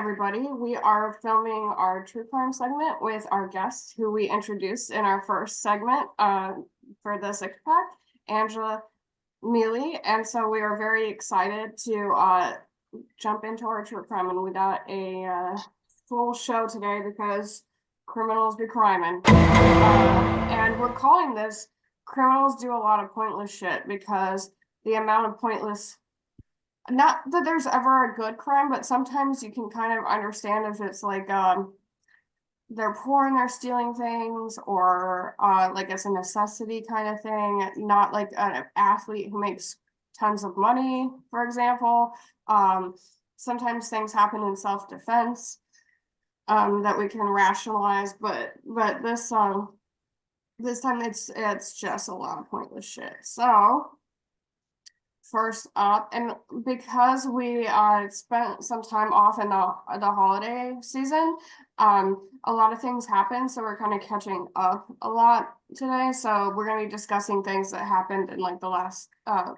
everybody. We are filming our true crime segment with our guest, who we introduced in our first segment for the six pack, Angela Mealy. And so we are very excited to jump into our true crime. And we got a full show today because criminals be criming. And we're calling this Criminals Do a Lot of Pointless Shit because the amount of pointless, not that there's ever a good crime, but sometimes you can kind of understand if it's like they're poor and they're stealing things, or like it's a necessity kind of thing, not like an athlete who makes tons of money, for example. Sometimes things happen in self-defense that we can rationalize, but this time it's just a lot of pointless shit. So first up, and because we spent some time off in the holiday season, a lot of things happened, so we're kind of catching up a lot today. So we're going to be discussing things that happened in like the last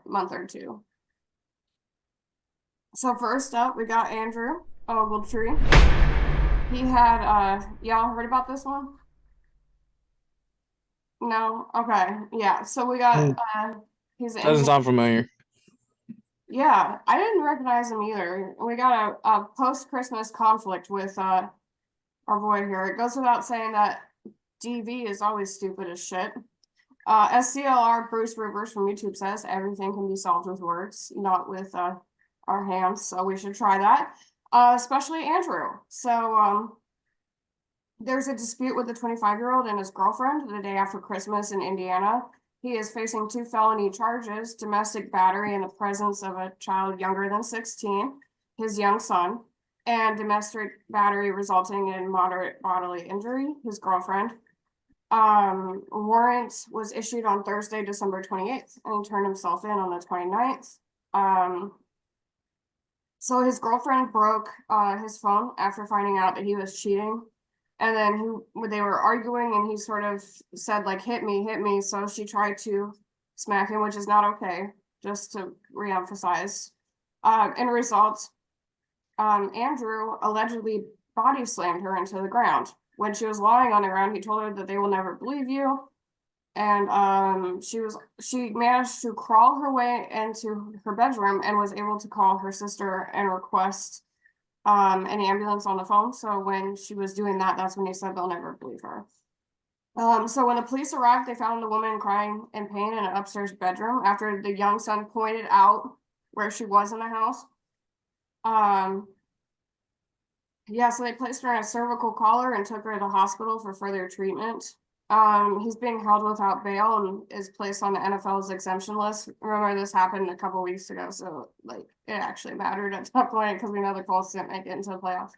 month or two. So first up, we got Andrew Ogletree. He had y'all heard about this one? No? Okay. Yeah. So we got he's Doesn't sound familiar. Yeah, I didn't recognize him either. We got a post-Christmas conflict with our boy here. It goes without saying that DV is always stupid as shit. SCLR Bruce Rivers from YouTube says everything can be solved with words, not with our hands. So we should try that, especially Andrew. So there's a dispute with the 25-year-old and his girlfriend the day after Christmas in Indiana. He is facing 2 felony charges: domestic battery in the presence of a child younger than 16, his young son, and domestic battery resulting in moderate bodily injury, his girlfriend. Warrant was issued on Thursday, December 28th, and he turned himself in on the 29th. So his girlfriend broke his phone after finding out that he was cheating. And then they were arguing, and he sort of said, like, hit me. So she tried to smack him, which is not okay, just to reemphasize. In result, Andrew allegedly body slammed her into the ground. When she was lying on the ground, he told her that they will never believe you. And she managed to crawl her way into her bedroom and was able to call her sister and request an ambulance on the phone. So when she was doing that, that's when he said they'll never believe her. So when the police arrived, they found the woman crying in pain in an upstairs bedroom after the young son pointed out where she was in the house. Yeah, so they placed her in a cervical collar and took her to the hospital for further treatment. He's being held without bail and is placed on the NFL's exemption list. Remember, this happened a couple weeks ago, so like it actually mattered at that point because we know the Colts didn't make it into the playoffs.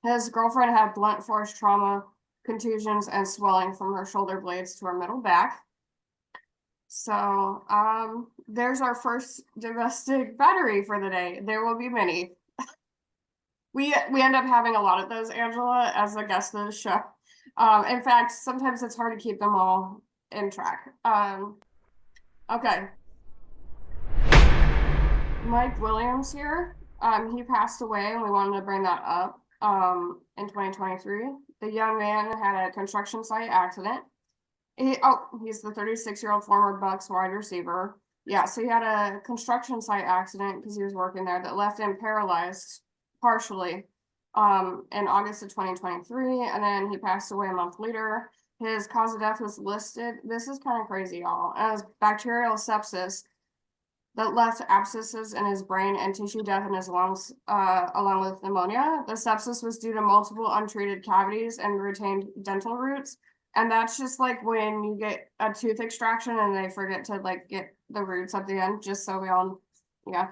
His girlfriend had blunt force trauma, contusions, and swelling from her shoulder blades to her middle back. So there's our first domestic battery for the day. There will be many. We end up having a lot of those, Angela, as a guest of the show. In fact, sometimes it's hard to keep them all in track. Okay. Mike Williams here. He passed away, and we wanted to bring that up in 2023. The young man had a construction site accident. He's the 36-year-old former Bucks wide receiver. Yeah, so he had a construction site accident because he was working there that left him paralyzed partially in August of 2023, and then he passed away a month later. His cause of death was listed. This is kind of crazy, y'all. As bacterial sepsis that left abscesses in his brain and tissue death in his lungs, along with pneumonia. The sepsis was due to multiple untreated cavities and retained dental roots. And that's just like when you get a tooth extraction and they forget to like get the roots at the end, just so we all, yeah.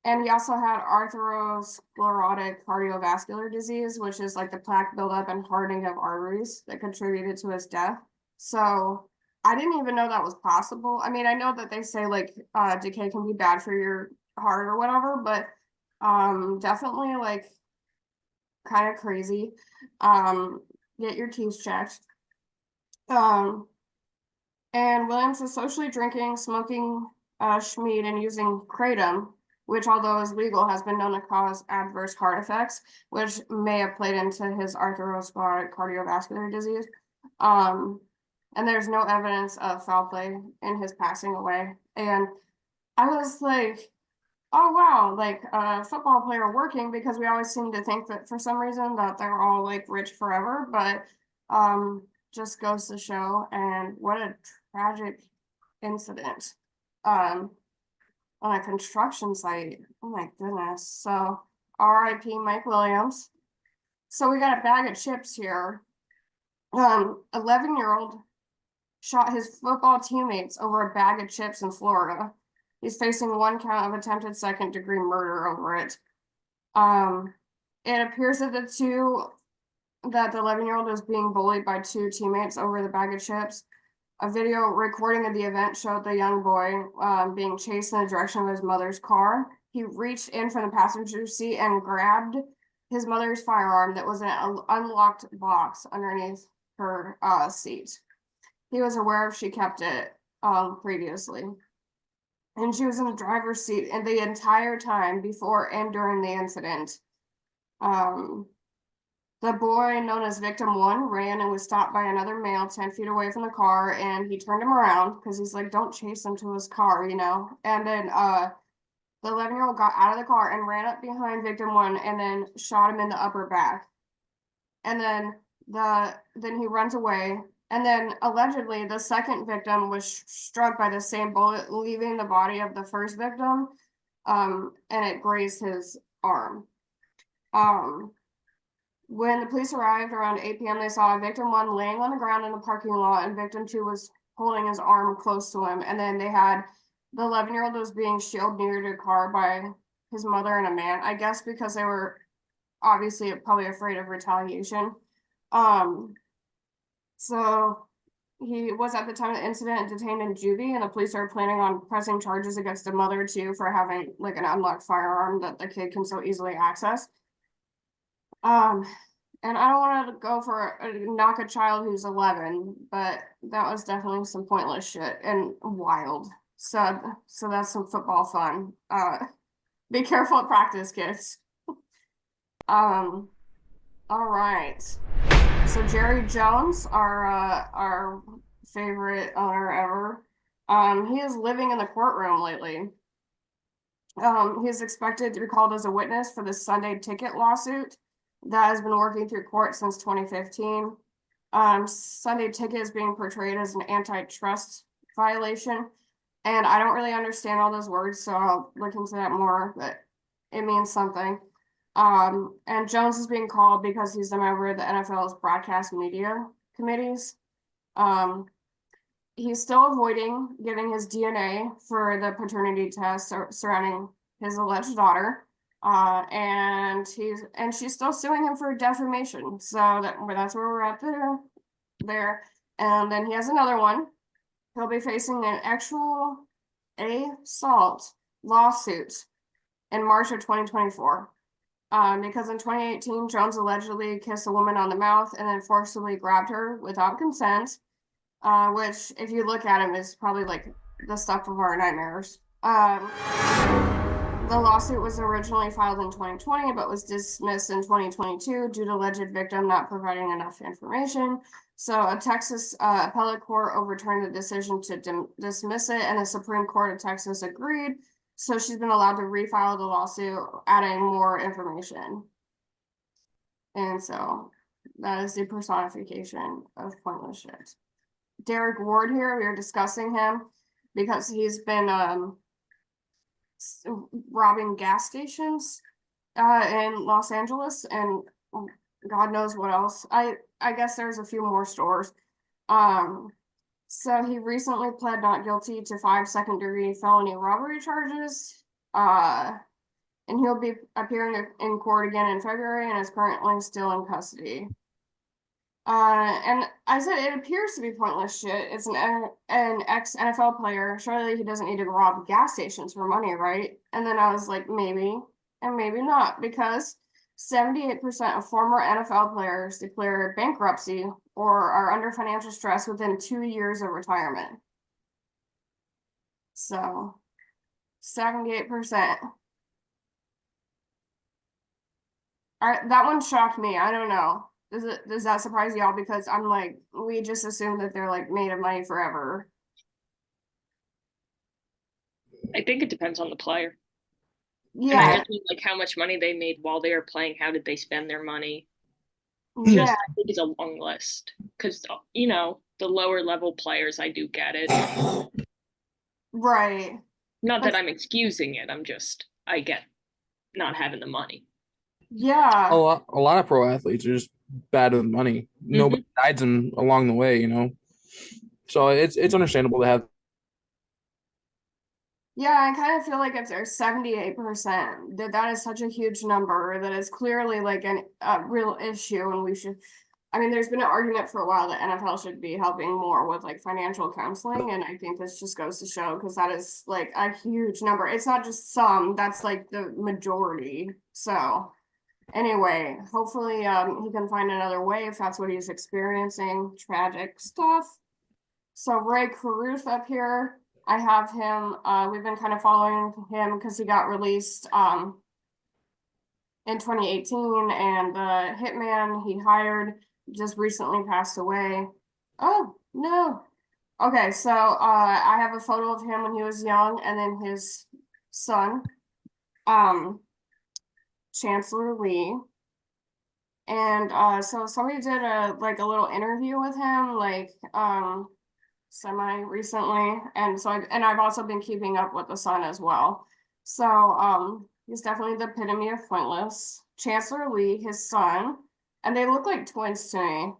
And he also had atherosclerotic cardiovascular disease, which is like the plaque buildup and hardening of arteries that contributed to his death. So I didn't even know that was possible. I mean, I know that they say like decay can be bad for your heart or whatever, but definitely like kind of crazy. Get your teeth checked. And Williams is socially drinking, smoking schmeat, and using kratom which, although is legal, has been known to cause adverse heart effects, which may have played into his atherosclerotic cardiovascular disease. And there's no evidence of foul play in his passing away. And I was like, oh wow, like a football player working, because we always seem to think that for some reason that they're all like rich forever, but just goes to show. And what a tragic incident on a construction site. Oh my goodness. So R.I.P. Mike Williams. So we got a bag of chips here. 11-year-old shot his football teammates over a bag of chips in Florida. He's facing 1 count of attempted second-degree murder over it. It appears that the 11-year-old was being bullied by 2 teammates over the bag of chips. A video recording of the event showed the young boy being chased in the direction of his mother's car. He reached in from the passenger seat and grabbed his mother's firearm that was in an unlocked box underneath her seat. He was aware she kept it previously. And she was in the driver's seat and the entire time before and during the incident. The boy, known as Victim 1, ran and was stopped by another male 10 feet away from the car, and he turned him around because he's like, don't chase him to his car, you know? And then the 11-year-old got out of the car and ran up behind Victim 1 and then shot him in the upper back. And then he runs away. And then allegedly the second victim was struck by the same bullet, leaving the body of the first victim, and it grazed his arm. When the police arrived around 8 p.m., they saw Victim 1 laying on the ground in the parking lot, and Victim 2 was holding his arm close to him. And then they had the 11-year-old was being shielded near the car by his mother and a man, I guess because they were obviously probably afraid of retaliation. So he was at the time of the incident detained in juvie, and the police are planning on pressing charges against the mother too for having like an unlocked firearm that the kid can so easily access. And I don't want to go for knock a child who's 11, but that was definitely some pointless shit and wild. So that's some football fun. Be careful at practice, kids. All right. So Jerry Jones, our favorite owner ever, he is living in the courtroom lately. He is expected to be called as a witness for the Sunday Ticket lawsuit that has been working through court since 2015. Sunday Ticket is being portrayed as an antitrust violation, and I don't really understand all those words, so I'll look into that more, but it means something. And Jones is being called because he's a member of the NFL's broadcast media committees. He's still avoiding giving his DNA for the paternity test surrounding his alleged daughter. And she's still suing him for defamation. So that's where we're at there. And then he has another one. He'll be facing an actual assault lawsuit in March of 2024. Because in 2018, Jones allegedly kissed a woman on the mouth and then forcibly grabbed her without consent, which, if you look at him, is probably like the stuff of our nightmares. The lawsuit was originally filed in 2020, but was dismissed in 2022 due to alleged victim not providing enough information. So a Texas appellate court overturned the decision to dismiss it, and the Supreme Court of Texas agreed. So she's been allowed to refile the lawsuit, adding more information. And so that is the personification of pointless shit. Derek Ward here, we are discussing him because he's been robbing gas stations in Los Angeles and God knows what else. I guess there's a few more stores. So he recently pled not guilty to 5 second-degree felony robbery charges. And he'll be appearing in court again in February and is currently still in custody. And I said it appears to be pointless shit. It's an ex-NFL player. Surely he doesn't need to rob gas stations for money, right? And then I was like, maybe, and maybe not, because 78% of former NFL players declare bankruptcy or are under financial stress within 2 years of retirement. So, 78%. That one shocked me. I don't know. Does that surprise y'all? Because I'm like, we just assume that they're like made of money forever. I think it depends on the player. Yeah, Imagine like how much money they made while they were playing. How did they spend their money? yeah, Just I think it's a long list because the lower level players, I do get it. right. Not But that I'm excusing it. I get not having the money. yeah, A lot of pro athletes are just bad with money. Hmm. Nobody guides them along the way, you know. So it's understandable to have. yeah, I kind of feel like if there's 78%, that is such a huge number that is clearly like a real issue, and we should. I mean, there's been an argument for a while that NFL should be helping more with like financial counseling, and I think this just goes to show because that is like a huge number. It's not just some, that's like the majority. So anyway, hopefully he can find another way if that's what he's experiencing. Tragic stuff. So Ray Caruth up here, I have him, we've been kind of following him because he got released in 2018, and the hitman he hired just recently passed away. Oh, no. Okay, so I have a photo of him when he was young, and then his son, um, Chancellor Lee. And so somebody did a little interview with him, like semi recently, and I've also been keeping up with the son as well. So he's definitely the epitome of pointless. Chancellor Lee, his son, and they look like twins to me,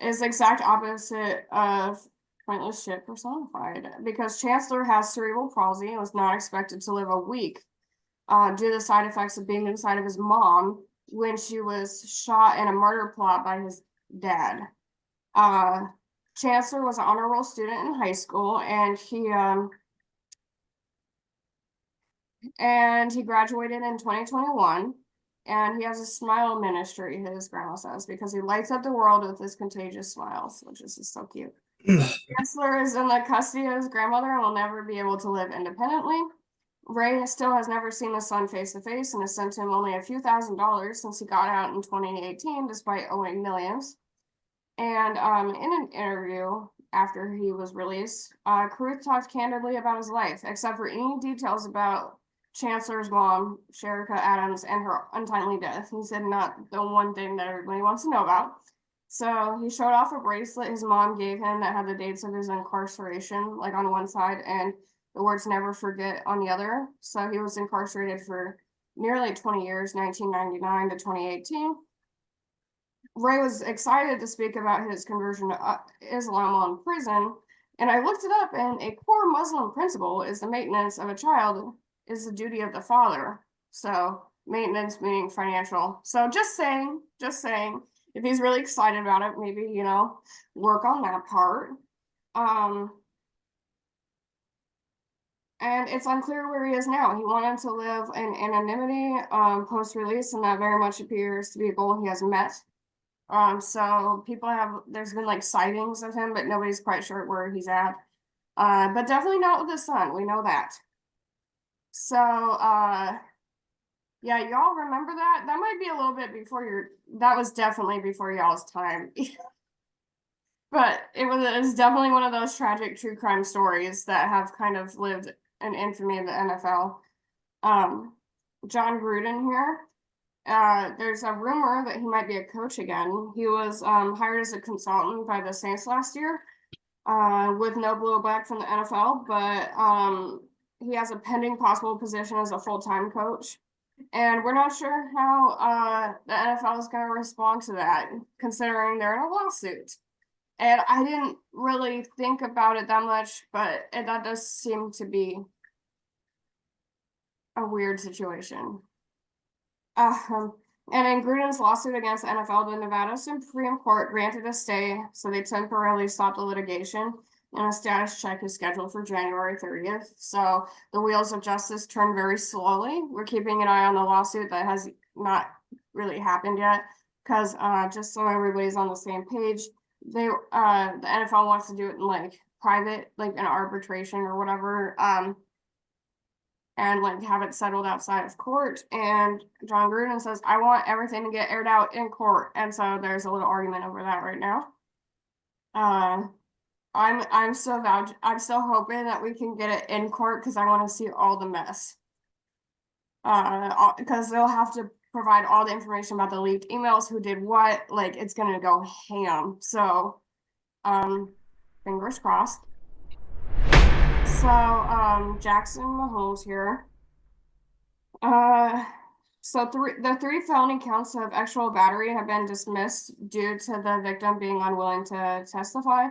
is the exact opposite of pointless shit personified, because Chancellor has cerebral palsy and was not expected to live a week due to the side effects of being inside of his mom when she was shot in a murder plot by his dad. Uh, Chancellor was an honor roll student in high school, and he graduated in 2021. And he has a smile ministry, his grandma says, because he lights up the world with his contagious smiles, which is just so cute. Chancellor is in the custody of his grandmother and will never be able to live independently. Ray still has never seen the son face to face and has sent him only a few $1,000s since he got out in 2018, despite owing millions. And in an interview after he was released, Caruth talked candidly about his life, except for any details about Chancellor's mom, Sherika Adams, and her untimely death. He said not the one thing that everybody wants to know about. So he showed off a bracelet his mom gave him that had the dates of his incarceration, like on one side, and the words never forget on the other. So he was incarcerated for nearly 20 years, 1999 to 2018. Ray was excited to speak about his conversion to Islam while in prison. And I looked it up, and a core Muslim principle is the maintenance of a child is the duty of the father. So maintenance meaning financial. So just saying, if he's really excited about it, maybe, work on that part. Um, and it's unclear where he is now. He wanted to live in anonymity post-release, and that very much appears to be a goal he has met. So there's been like sightings of him, but nobody's quite sure where he's at. But definitely not with his son. We know that. So, yeah, y'all remember that? That might be a little bit that was definitely before y'all's time. But it was definitely one of those tragic true crime stories that have kind of lived in infamy in the NFL. John Gruden here. There's a rumor that he might be a coach again. He was hired as a consultant by the Saints last year, with no blowback from the NFL, but he has a pending possible position as a full-time coach. And we're not sure how the NFL is going to respond to that, considering they're in a lawsuit. And I didn't really think about it that much, but that does seem to be a weird situation. And in Gruden's lawsuit against the NFL, the Nevada Supreme Court granted a stay, so they temporarily stopped the litigation, and a status check is scheduled for January 30th. So the wheels of justice turn very slowly. We're keeping an eye on the lawsuit that has not really happened yet, because just so everybody's on the same page, the NFL wants to do it in like private, like an arbitration or whatever. and like have it settled outside of court. And John Gruden says, I want everything to get aired out in court. And so there's a little argument over that right now. I'm still hoping that we can get it in court because I want to see all the mess. Because they'll have to provide all the information about the leaked emails, who did what, like it's gonna go ham. So, fingers crossed. So, Jackson Mahomes here. So the three felony counts of actual battery have been dismissed due to the victim being unwilling to testify.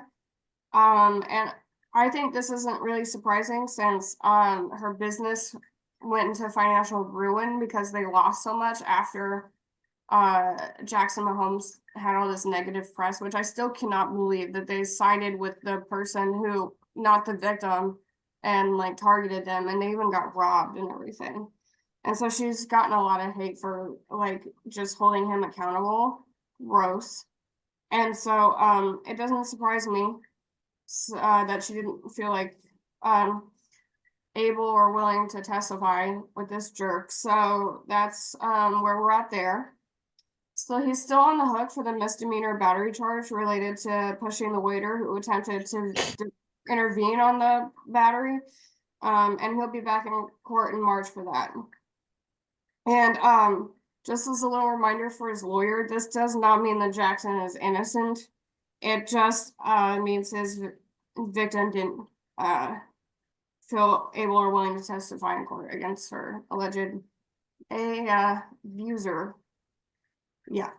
And I think this isn't really surprising since her business went into financial ruin because they lost so much after Jackson Mahomes had all this negative press, which I still cannot believe that they sided with the person who, not the victim, and like targeted them, and they even got robbed and everything. And so she's gotten a lot of hate for like just holding him accountable. Gross. And so it doesn't surprise me that she didn't feel like able or willing to testify with this jerk. So that's where we're at there. So he's still on the hook for the misdemeanor battery charge related to pushing the waiter who attempted to intervene on the battery. And he'll be back in court in March for that. And just as a little reminder for his lawyer, this does not mean that Jackson is innocent. It just means his victim didn't feel able or willing to testify in court against her alleged abuser. Yeah.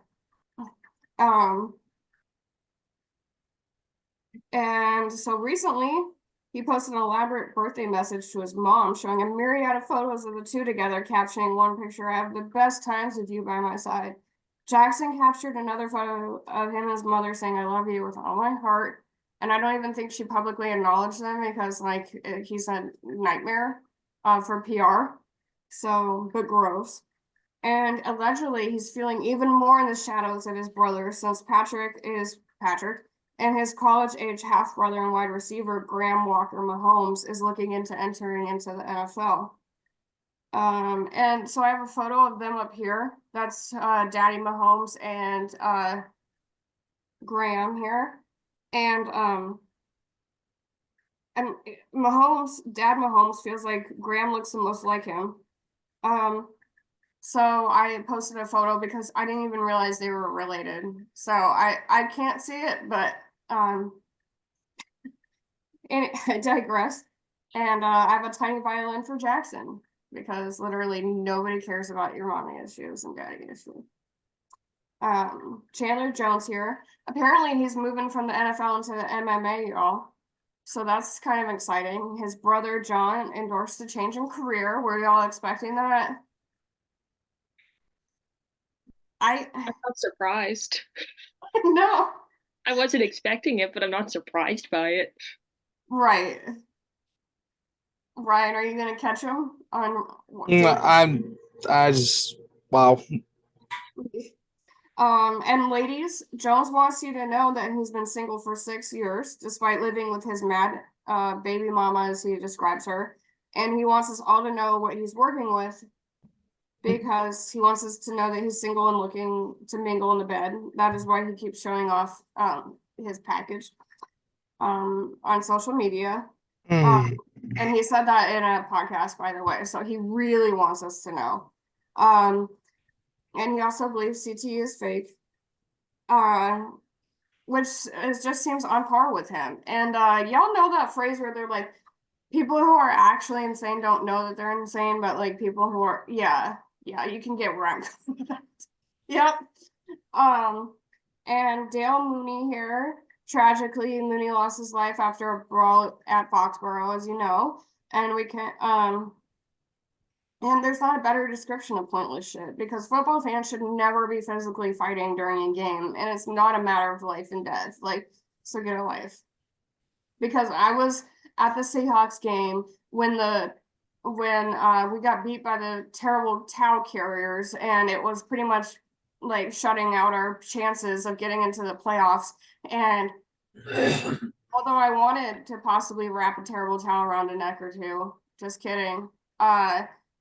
And so recently he posted an elaborate birthday message to his mom showing a myriad of photos of the two together, captioning one picture, I have the best times with you by my side. Jackson captured another photo of him and his mother saying, I love you with all my heart. And I don't even think she publicly acknowledged them because like he's a nightmare for PR. So, but gross. And allegedly he's feeling even more in the shadows of his brother since Patrick and his college-age half-brother and wide receiver Graham Walker Mahomes is looking into entering into the NFL. And so I have a photo of them up here. That's Daddy Mahomes and Graham here. And Dad Mahomes feels like Graham looks the most like him. So I posted a photo because I didn't even realize they were related. So I can't see it, but and I digress. And I have a tiny violin for Jackson because literally nobody cares about your mommy issues and daddy issues. Chandler Jones here. Apparently he's moving from the NFL into the MMA, y'all. So that's kind of exciting. His brother John endorsed a change in career. Were y'all expecting that? I'm not surprised. No. I wasn't expecting it, but I'm not surprised by it. Right. Ryan, are you gonna catch him on? I just wow. And ladies, Jones wants you to know that he's been single for 6 years, despite living with his mad baby mama, as he describes her. And he wants us all to know what he's working with because he wants us to know that he's single and looking to mingle in the bed. That is why he keeps showing off his package on social media. And he said that in a podcast, by the way. So he really wants us to know. And he also believes CTE is fake, which just seems on par with him. And y'all know that phrase where they're like, people who are actually insane don't know that they're insane, but like people who are, yeah, you can get wrecked. Yep. And Dale Mooney here. Tragically, Mooney lost his life after a brawl at Foxborough, as you know. And we can and there's not a better description of pointless shit because football fans should never be physically fighting during a game, and it's not a matter of life and death. Like, so get a life. Because I was at the Seahawks game when we got beat by the terrible towel carriers, and it was pretty much like shutting out our chances of getting into the playoffs. And although I wanted to possibly wrap a terrible towel around a neck or two, just kidding.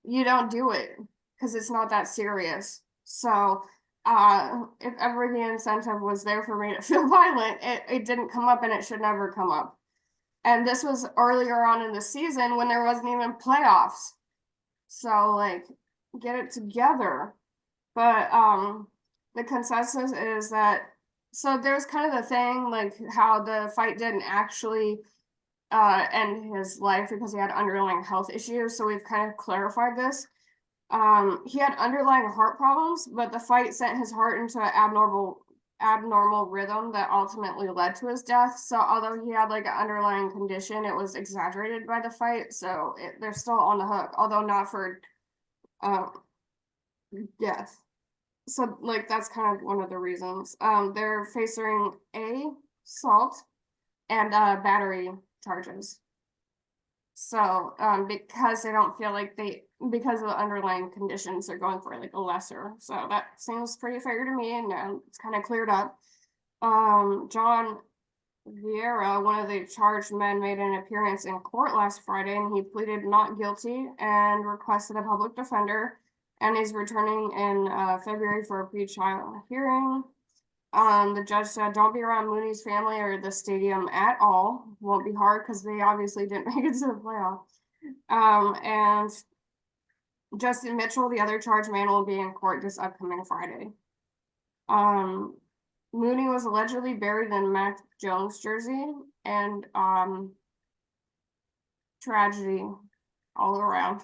you don't do it because it's not that serious. So, if ever the incentive was there for me to feel violent, it didn't come up and it should never come up. And this was earlier on in the season when there wasn't even playoffs. So like, get it together. But the consensus is that, so there's kind of the thing like how the fight didn't actually end his life because he had underlying health issues. So we've kind of clarified this. He had underlying heart problems, but the fight sent his heart into an abnormal rhythm that ultimately led to his death. So although he had like an underlying condition, it was exaggerated by the fight. So they're still on the hook, although not for death. So like that's kind of one of the reasons. They're facing assault and battery charges. So because they don't feel like because of the underlying conditions, they're going for like a lesser. So that seems pretty fair to me, and it's kind of cleared up. John Vieira, one of the charged men, made an appearance in court last Friday, and he pleaded not guilty and requested a public defender, and he's returning in February for a pre-trial hearing. The judge said, don't be around Mooney's family or the stadium at all. Won't be hard because they obviously didn't make it to the playoff. And Justin Mitchell, the other charged man, will be in court this upcoming Friday. Mooney was allegedly buried in Mac Jones jersey, and tragedy all around.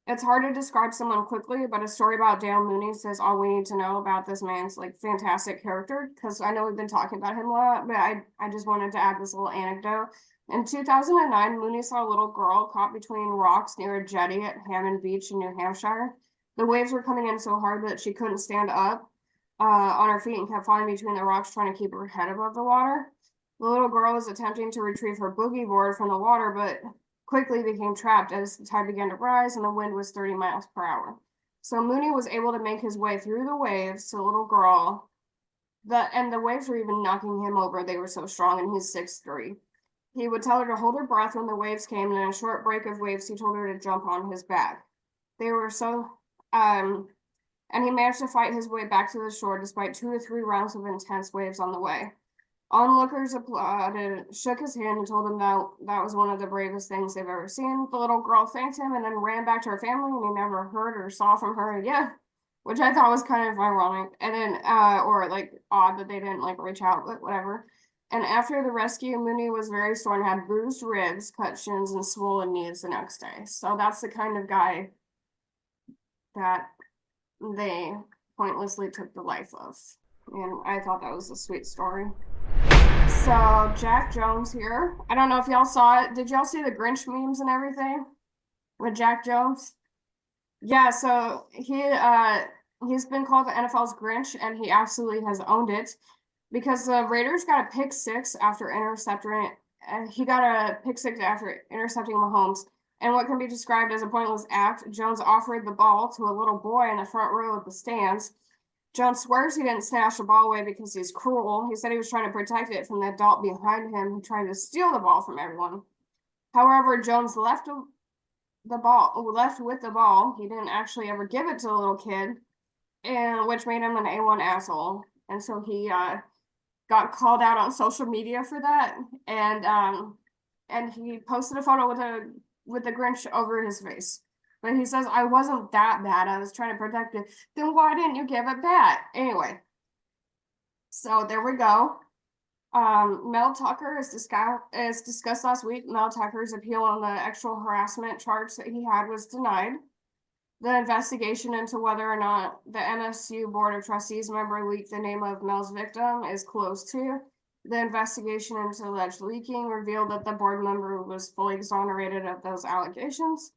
It's hard to describe someone quickly, but a story about Dale Mooney says all we need to know about this man's like fantastic character, because I know we've been talking about him a lot, but I just wanted to add this little anecdote. In 2009, Mooney saw a little girl caught between rocks near a jetty at Hammond Beach in New Hampshire. The waves were coming in so hard that she couldn't stand up on her feet and kept falling between the rocks, trying to keep her head above the water. The little girl was attempting to retrieve her boogie board from the water, but quickly became trapped as the tide began to rise and the wind was 30 miles per hour. So Mooney was able to make his way through the waves to the little girl. And the waves were even knocking him over. They were so strong, and he's 6'3". He would tell her to hold her breath when the waves came, and in a short break of waves, he told her to jump on his back. They were so, and he managed to fight his way back to the shore despite 2 to 3 rounds of intense waves on the way. Onlookers applauded, shook his hand, and told him that was one of the bravest things they've ever seen. The little girl thanked him and then ran back to her family, and he never heard or saw from her again, which I thought was kind of ironic. And then, or like odd that they didn't like reach out, but whatever. And after the rescue, Mooney was very sore and had bruised ribs, cut shins, and swollen knees the next day. So that's the kind of guy that they pointlessly took the life of. And I thought that was a sweet story. So Jack Jones here. I don't know if y'all saw it. Did y'all see the Grinch memes and everything with Jack Jones? Yeah, so he's been called the NFL's Grinch, and he absolutely has owned it because the Raiders got a pick six after intercepting. He got a pick six after intercepting Mahomes. And what can be described as a pointless act, Jones offered the ball to a little boy in the front row of the stands. Jones swears he didn't snatch the ball away because he's cruel. He said he was trying to protect it from the adult behind him who tried to steal the ball from everyone. However, Jones left with the ball. He didn't actually ever give it to the little kid, and which made him an A1 asshole. And so he got called out on social media for that, and he posted a photo with the Grinch over his face. But he says, I wasn't that bad. I was trying to protect it. Then why didn't you give it back? Anyway, so there we go. Mel Tucker is discussed last week. Mel Tucker's appeal on the actual harassment charge that he had was denied. The investigation into whether or not the MSU Board of Trustees member leaked the name of Mel's victim is closed too. The investigation into alleged leaking revealed that the board member was fully exonerated of those allegations.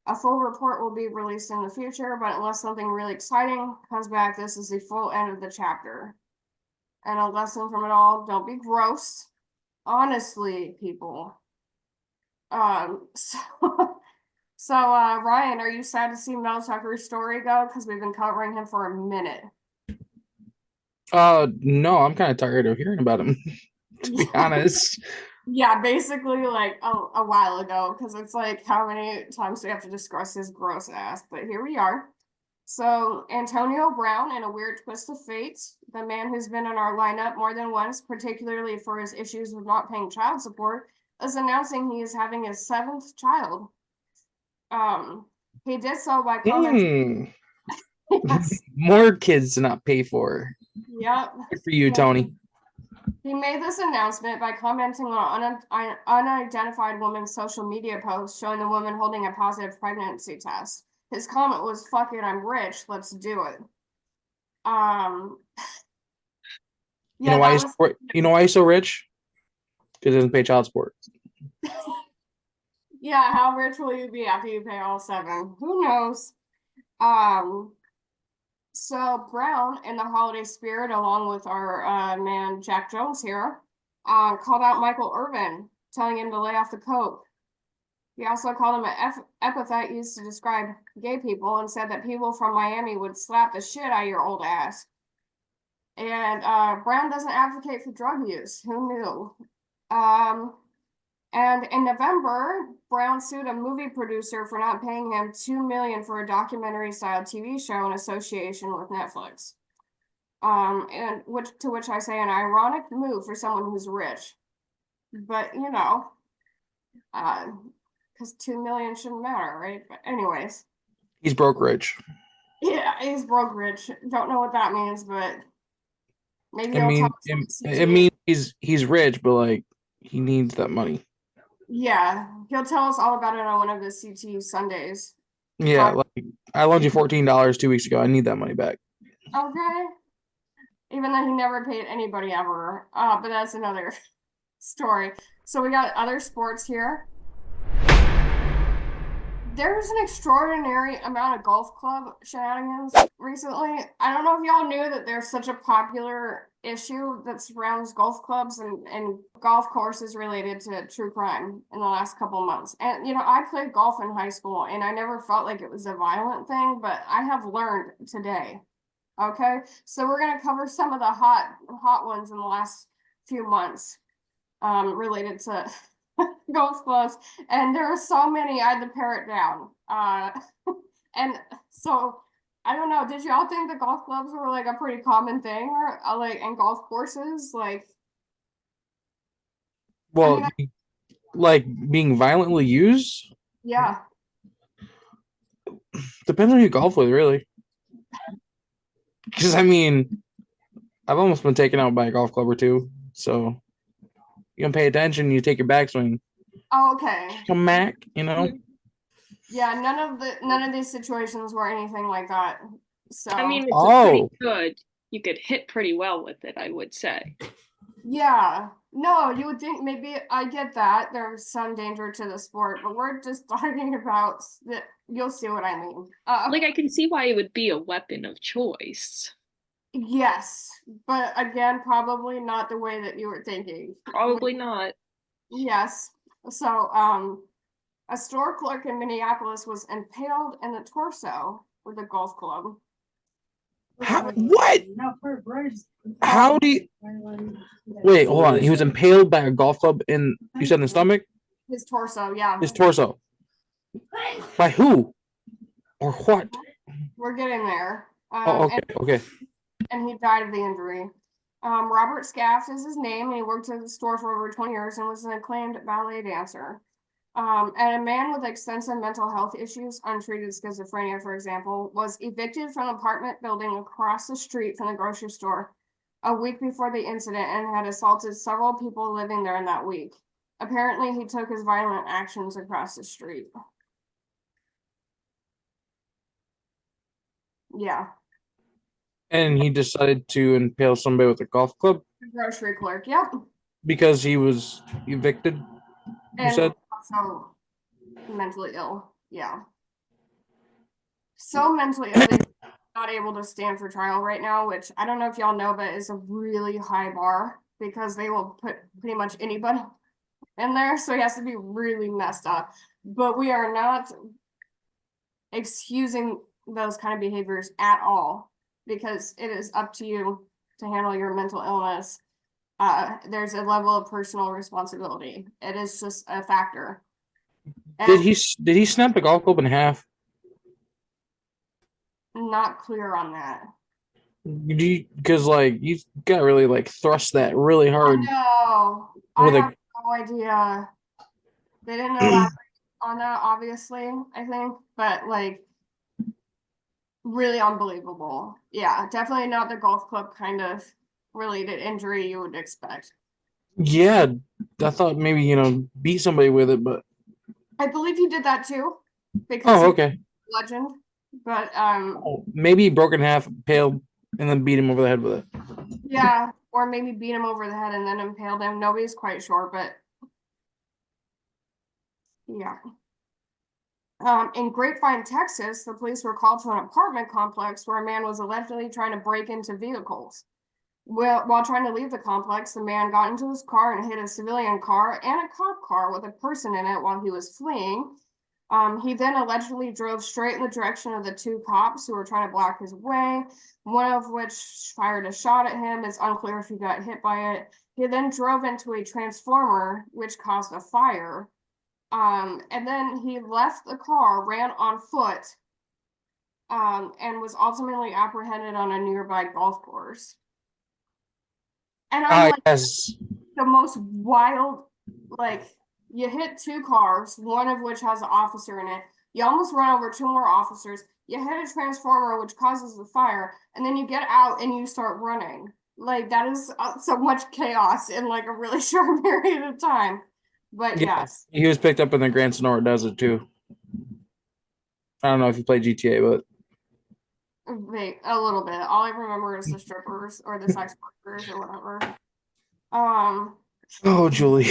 A full report will be released in the future, but unless something really exciting comes back, this is the full end of the chapter. And a lesson from it all, don't be gross. Honestly, people. So Ryan, are you sad to see Mel Tucker's story go? Because we've been covering him for a minute. No, I'm kind of tired of hearing about him, to be honest. Yeah, basically like a while ago, because it's like how many times do we have to discuss his gross ass? But here we are. So Antonio Brown, in a weird twist of fate, the man who's been in our lineup more than once, particularly for his issues with not paying child support, is announcing he is having his 7th child. He did so by commenting. Yes. More kids to not pay for. Yep. Good for you, Yeah. Tony. He made this announcement by commenting on an unidentified woman's social media post showing the woman holding a positive pregnancy test. His comment was, "Fuck it, I'm rich. Let's do it." You know why he's so rich? Because he doesn't pay child support. Yeah, how rich will you be after you pay all 7? Who knows? Um, so Brown, in the holiday spirit, along with our man Jack Jones here, called out Michael Irvin, telling him to lay off the coke. He also called him an epithet used to describe gay people and said that people from Miami would slap the shit out of your old ass. And Brown doesn't advocate for drug use. Who knew? And in November, Brown sued a movie producer for not paying him $2 million for a documentary-style TV show in association with Netflix. And to which I say an ironic move for someone who's rich, but you know, because 2 million shouldn't matter, right? But anyways, He's broke rich. yeah, he's broke rich. Don't know what that means, but maybe I he'll mean, tell us. it means he's rich, but like he needs that money. Yeah, he'll tell us all about it on one of the CT Sundays. Yeah, like I loaned you $14 2 weeks ago. I need that money back. Okay. Even though he never paid anybody ever. But that's another story. So we got other sports here. There's an extraordinary amount of golf club shenanigans recently. I don't know if y'all knew that there's such a popular issue that surrounds golf clubs and golf courses related to true crime in the last couple of months. And you know, I played golf in high school and I never felt like it was a violent thing, but I have learned today. Okay, so we're gonna cover some of the hot ones in the last few months, related to golf clubs, and there are so many I had to pare it down. And so I don't know. Did y'all think the golf clubs were like a pretty common thing, or like and golf courses? Like, Well, I like being violently used yeah, depends on who you golf with, really. Because I mean, I've almost been taken out by a golf club or two. So you don't pay attention, you take your backswing. oh, okay, Come back, you know. yeah. None of these situations were anything like that. So I mean, it's Oh, pretty good. You could hit pretty well with it, I would say. yeah, no, you would think maybe I get that there's some danger to the sport, but we're just talking about that. You'll see what I mean. Like, I can see why it would be a weapon of choice. Yes, but again, probably not the way that you were thinking. Probably not. Yes. So, a store clerk in Minneapolis was impaled in the torso with a golf club. what? How do you wait? Hold on. He was impaled by a golf club in you said in the stomach, His torso, yeah. his torso. By who or what? We're getting there. Oh, okay, okay. And he died of the injury. Robert Scaff is his name, and he worked at the store for over 20 years and was an acclaimed ballet dancer. And a man with extensive mental health issues, untreated schizophrenia, for example, was evicted from an apartment building across the street from the grocery store a week before the incident and had assaulted several people living there in that week. Apparently, he took his violent actions across the street. Yeah. And he decided to impale somebody with a golf club Grocery clerk, yep. because he was evicted. You And said also mentally ill, yeah. So mentally ill, they're not able to stand for trial right now, which I don't know if y'all know, but is a really high bar because they will put pretty much anybody in there. So he has to be really messed up. But we are not excusing those kind of behaviors at all because it is up to you to handle your mental illness. there's a level of personal responsibility. It is just a factor. Did And he snap the golf club in half? not clear on that. Because like you gotta really like thrust that really I hard know. I with have a no idea. They didn't elaborate on that, obviously, I think, but like really unbelievable. Yeah, definitely not the golf club kind of related injury you would expect. yeah. I thought maybe beat somebody with it, but I believe he did that too, because oh he's okay. a legend. But Oh, maybe he broke in half, paled, and then beat him over the head with it. yeah, or maybe beat him over the head and then impaled him. Nobody's quite sure, but yeah. In Grapevine, Texas, the police were called to an apartment complex where a man was allegedly trying to break into vehicles. Well, while trying to leave the complex, the man got into his car and hit a civilian car and a cop car with a person in it while he was fleeing. He then allegedly drove straight in the direction of the two cops who were trying to block his way, one of which fired a shot at him. It's unclear if he got hit by it. He then drove into a transformer, which caused a fire. And then he left the car, ran on foot, and was ultimately apprehended on a nearby golf course. And I'm like, Yes. the most wild, like, you hit two cars, one of which has an officer in it. You almost run over two more officers. You hit a transformer, which causes the fire, and then you get out and you start running. Like, that is so much chaos in like a really short period of time. But Yeah. yes, He was picked up in the Grand Sonora Desert too. I don't know if you play GTA, but wait, a little bit. All I remember is the strippers or the sex workers or whatever. Um, oh, Julie.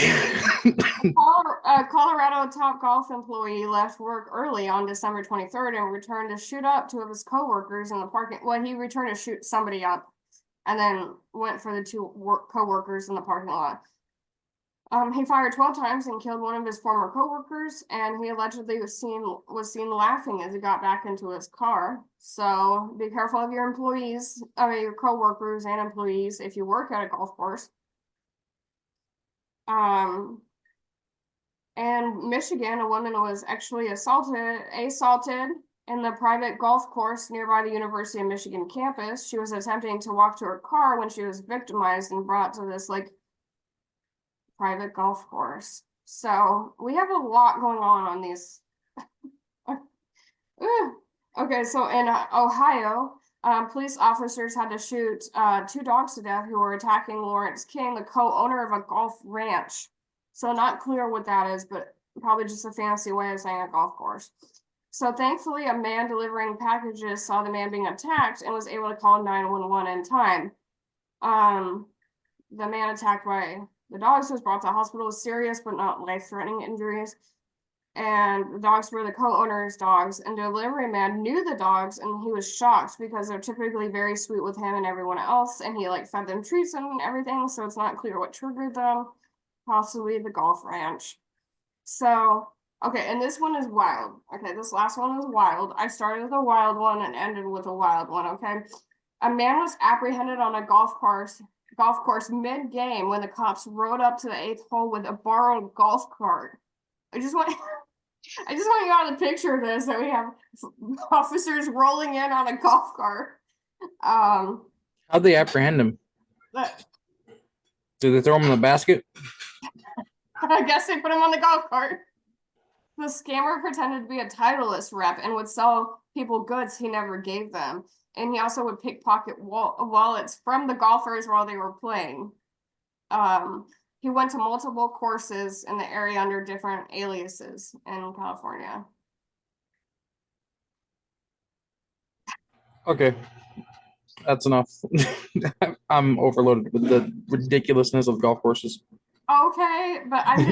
Colorado top golf employee left work early on December 23rd and returned to shoot up two of his coworkers in the parking. Well, he returned to shoot somebody up and then went for the two coworkers in the parking lot. He fired 12 times and killed one of his former coworkers, and he allegedly was seen laughing as he got back into his car. So be careful of your employees, your coworkers and employees if you work at a golf course. In Michigan, a woman was actually assaulted in the private golf course nearby the University of Michigan campus. She was attempting to walk to her car when she was victimized and brought to this like private golf course. So we have a lot going on these. Okay, so in Ohio, police officers had to shoot two dogs to death who were attacking Lawrence King, the co-owner of a golf ranch. So not clear what that is, but probably just a fancy way of saying a golf course. So thankfully, a man delivering packages saw the man being attacked and was able to call 911 in time. The man attacked by the dogs was brought to hospital with serious but not life-threatening injuries. And the dogs were the co-owner's dogs, and the delivery man knew the dogs, and he was shocked because they're typically very sweet with him and everyone else, and he like fed them treats and everything, so it's not clear what triggered them, possibly the golf ranch. So okay, and this one is wild. Okay, this last one is wild. I started with a wild one and ended with a wild one. Okay, a man was apprehended on a golf course mid-game when the cops rode up to the 8th hole with a borrowed golf cart. I just want you all to picture this, that we have officers rolling in on a golf cart. How'd they apprehend him? But Did they throw him in the basket? I guess they put him on the golf cart. The scammer pretended to be a Titleist rep and would sell people goods he never gave them. And he also would pickpocket wallets from the golfers while they were playing. He went to multiple courses in the area under different aliases in California. Okay. That's enough. I'm overloaded with the ridiculousness of golf courses. Okay, but I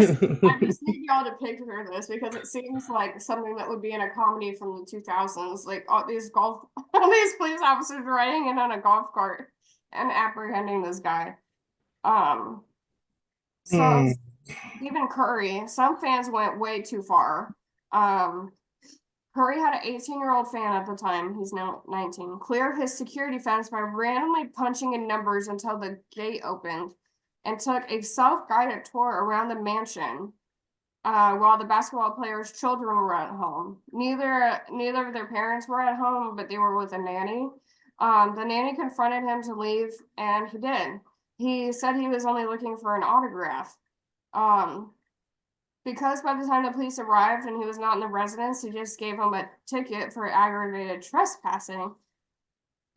just need y'all to picture this because it seems like something that would be in a comedy from the 2000s. Like all these police officers riding in on a golf cart and apprehending this guy. So Stephen Curry, some fans went way too far. Curry had an 18-year-old fan at the time, he's now 19, clear his security fence by randomly punching in numbers until the gate opened. and took a self-guided tour around the mansion while the basketball players' children were at home. Neither of their parents were at home, but they were with a nanny. The nanny confronted him to leave, and he did. He said he was only looking for an autograph. Because by the time the police arrived and he was not in the residence, he just gave him a ticket for aggravated trespassing.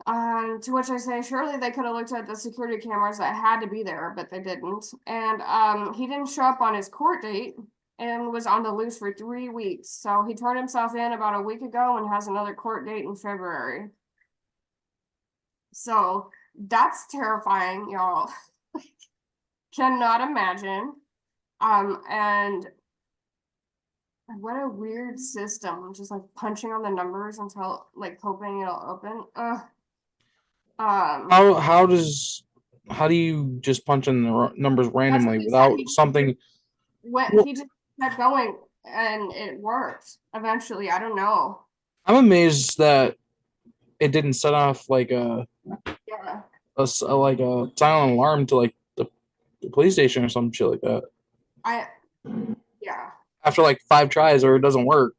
To which I say, surely they could have looked at the security cameras that had to be there, but they didn't. And he didn't show up on his court date and was on the loose for 3 weeks. So he turned himself in about a week ago and has another court date in February. So that's terrifying, y'all. Cannot imagine. And what a weird system, just like punching on the numbers until like hoping it'll open. How do you just punch in the numbers randomly he said. without something? He just kept going and it worked eventually. I don't know. I'm amazed that it didn't set off like Yeah. a silent alarm to like the police station or some shit like that. Yeah. After like 5 tries, or it doesn't work.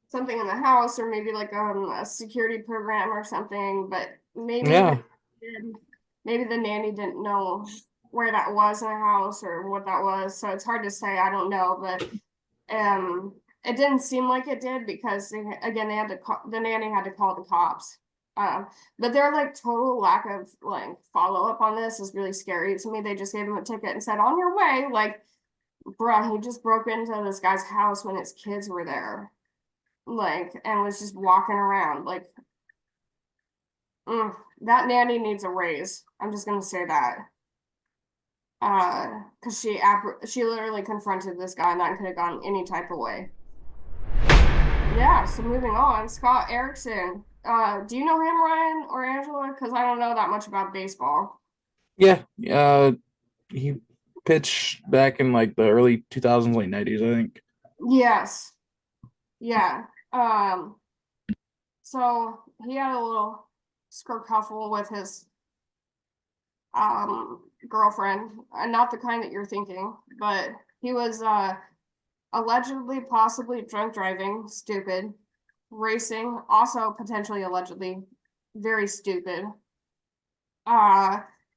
Something in the house, or maybe like a security program or something, but maybe maybe the nanny didn't know where that was in the house or what that was, so it's hard to say. I don't know, but it didn't seem like it did because they had to call, the nanny had to call the cops. But their like total lack of like follow-up on this is really scary to me. They just gave him a ticket and said, on your way. Like, bruh, he just broke into this guy's house when his kids were there, like, and was just walking around. Like, that nanny needs a raise. I'm just gonna say that. Because she literally confronted this guy, and that could have gone any type of way. Yeah, so moving on, Scott Erickson. Do you know him, Ryan or Angela? Because I don't know that much about baseball. Yeah, he pitched back in like the early 2000s, late 90s, I think. Yes. Yeah. So he had a little kerfuffle with his girlfriend, and not the kind that you're thinking, but he was allegedly possibly drunk driving, stupid, racing, also potentially allegedly very stupid.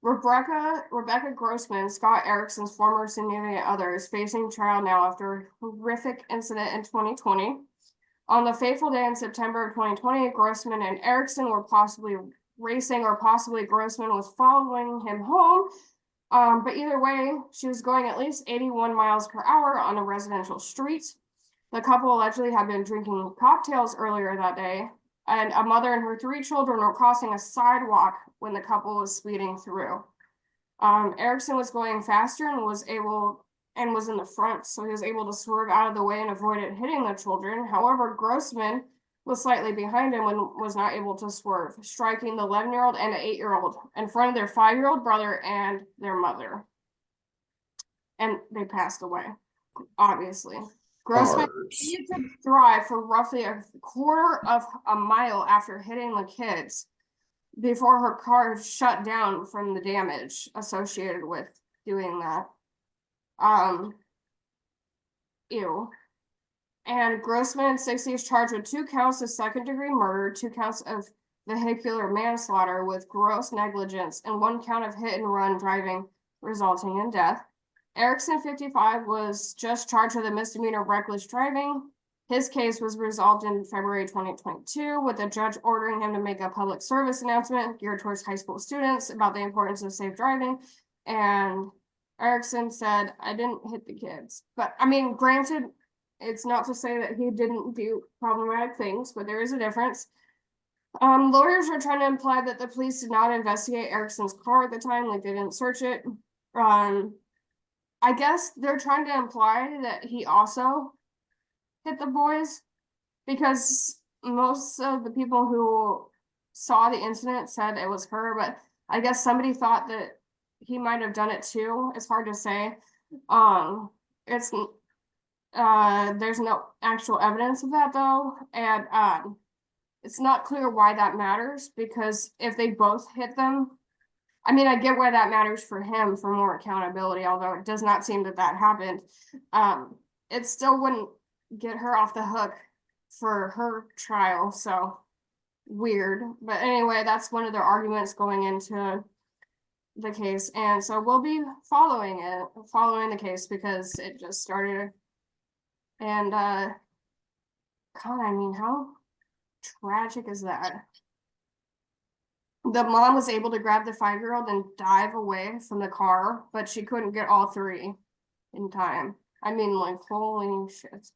Rebecca Grossman, Scott Erickson's former significant other, is facing trial now after a horrific incident in 2020. On the fateful day in September of 2020, Grossman and Erickson were possibly racing, or possibly Grossman was following him home. But either way, she was going at least 81 miles per hour on a residential street. The couple allegedly had been drinking cocktails earlier that day, and a mother and her 3 children were crossing a sidewalk when the couple was speeding through. Erickson was going faster and was in the front, so he was able to swerve out of the way and avoided hitting the children. However, Grossman was slightly behind him and was not able to swerve, striking the 11-year-old and an 8-year-old in front of their 5-year-old brother and their mother. And they passed away, obviously. Grossman continued to drive for roughly a quarter of a mile after hitting the kids before her car shut down from the damage associated with doing that. Ew. And Grossman, 60, is charged with 2 counts of second-degree murder, 2 counts of vehicular manslaughter with gross negligence, and 1 count of hit-and-run driving resulting in death. Erickson, 55, was just charged with a misdemeanor reckless driving. His case was resolved in February 2022, with a judge ordering him to make a public service announcement geared towards high school students about the importance of safe driving. And Erickson said, I didn't hit the kids. But, I mean, granted, it's not to say that he didn't do problematic things, but there is a difference. Lawyers are trying to imply that the police did not investigate Erickson's car at the time, like they didn't search it. I guess they're trying to imply that he also hit the boys, because most of the people who saw the incident said it was her, but I guess somebody thought that he might have done it too. It's hard to say. There's no actual evidence of that though, and it's not clear why that matters, because if they both hit them, I mean, I get why that matters for him for more accountability, although it does not seem that that happened. It still wouldn't get her off the hook for her trial, so weird. But anyway, that's one of their arguments going into the case, and so we'll be following the case because it just started. And God, I mean, how tragic is that? The mom was able to grab the 5-year-old and dive away from the car, but she couldn't get all three in time. I mean, like, holy shit.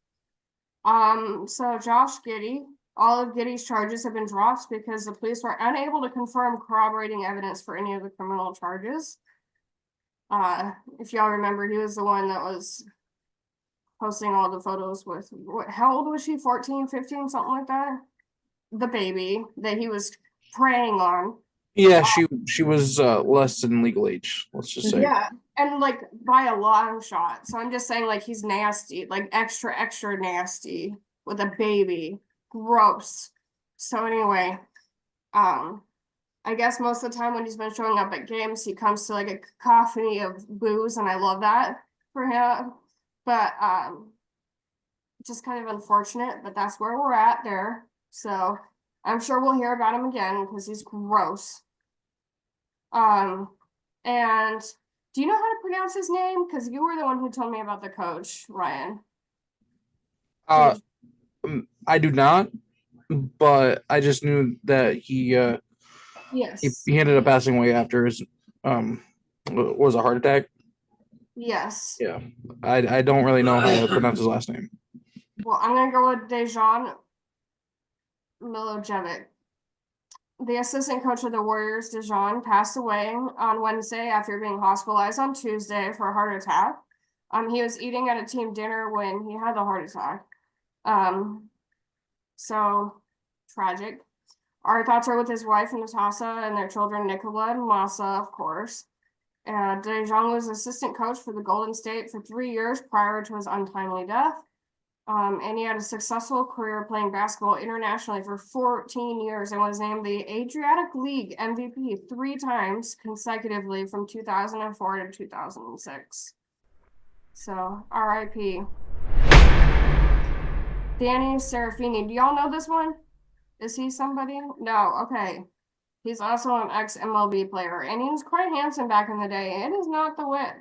So Josh Giddey, all of Giddey's charges have been dropped because the police were unable to confirm corroborating evidence for any of the criminal charges. If y'all remember, he was the one that was posting all the photos with, how old was she? 14, 15, something like that? The baby that he was preying on. Yeah, she was less than legal age, let's just say. Yeah, and like by a long shot. So I'm just saying, like, he's nasty, like extra nasty with a baby. Gross. So anyway, I guess most of the time when he's been showing up at games, he comes to like a cacophony of boos, and I love that for him. But just kind of unfortunate, but that's where we're at there. So I'm sure we'll hear about him again because he's gross. And do you know how to pronounce his name? Because you were the one who told me about the coach, Ryan. I do not, but I just knew that he Yes. he ended up passing away after his was a heart attack. Yes. Yeah, I don't really know how to pronounce his last name. Well, I'm gonna go with Dejan Milojevic. The assistant coach of the Warriors, Dejan, passed away on Wednesday after being hospitalized on Tuesday for a heart attack. He was eating at a team dinner when he had the heart attack. So tragic. Our thoughts are with his wife, Natasha, and their children, Nicola and Masa, of course. Dejan was assistant coach for the Golden State for 3 years prior to his untimely death. And he had a successful career playing basketball internationally for 14 years and was named the Adriatic League MVP 3 times consecutively from 2004 to 2006. So, RIP. Danny Serafini. Do y'all know this one? Is he somebody? No, okay. He's also an ex-MLB player, and he was quite handsome back in the day. It is not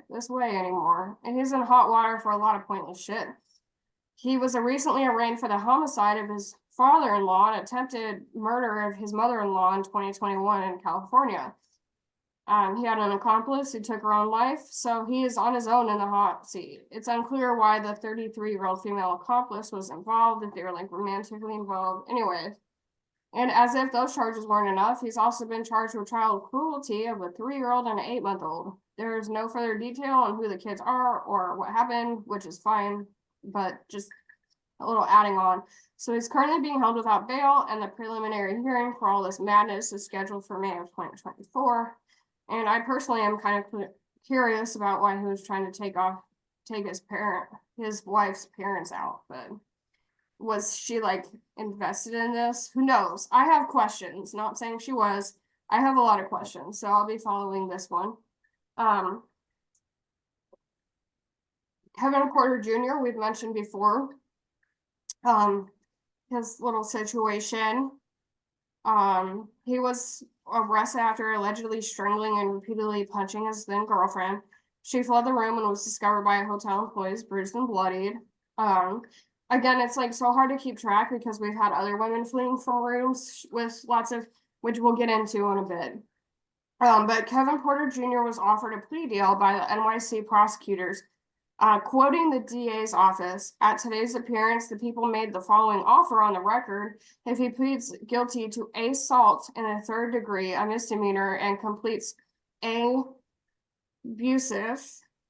this way anymore. And he's in hot water for a lot of pointless shit. He was recently arraigned for the homicide of his father-in-law and attempted murder of his mother-in-law in 2021 in California. He had an accomplice who took her own life, so he is on his own in the hot seat. It's unclear why the 33-year-old female accomplice was involved, if they were like romantically involved. Anyway, and as if those charges weren't enough, he's also been charged with child cruelty of a 3-year-old and an 8-month-old. There's no further detail on who the kids are or what happened, which is fine, but just a little adding on. So he's currently being held without bail, and the preliminary hearing for all this madness is scheduled for May of 2024. And I personally am kind of curious about why he was trying to take his wife's parents out, but was she like invested in this? Who knows? I have questions, not saying she was. I have a lot of questions, so I'll be following this one. Kevin Porter Jr., we've mentioned before. His little situation. He was arrested after allegedly strangling and repeatedly punching his then girlfriend. She fled the room and was discovered by hotel employees, bruised and bloodied. Again, it's like so hard to keep track because we've had other women fleeing from rooms with lots of, which we'll get into in a bit. But Kevin Porter Jr. was offered a plea deal by the NYC prosecutors. Quoting the DA's office, at today's appearance, the people made the following offer on the record. If he pleads guilty to assault in a 3rd degree, a misdemeanor, and completes abusive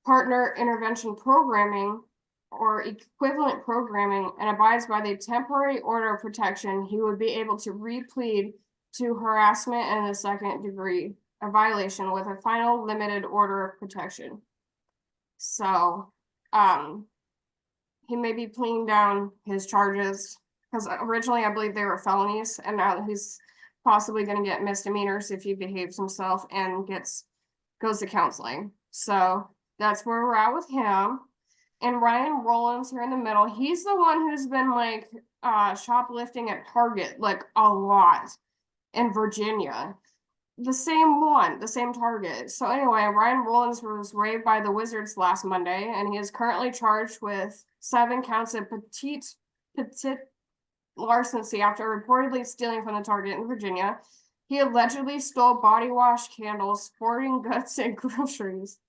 partner intervention programming or equivalent programming and abides by the temporary order of protection, he would be able to replead to harassment in the 2nd degree, a violation with a final limited order of protection. So, he may be pleading down his charges because originally I believe they were felonies, and now he's possibly going to get misdemeanors if he behaves himself and gets goes to counseling. So that's where we're at with him. And Ryan Rollins here in the middle, he's the one who's been like shoplifting at Target like a lot in Virginia. The same Target. So anyway, Ryan Rollins was waived by the Wizards last Monday, and he is currently charged with 7 counts of petite larceny after reportedly stealing from the Target in Virginia. He allegedly stole body wash, candles, sporting goods, and groceries.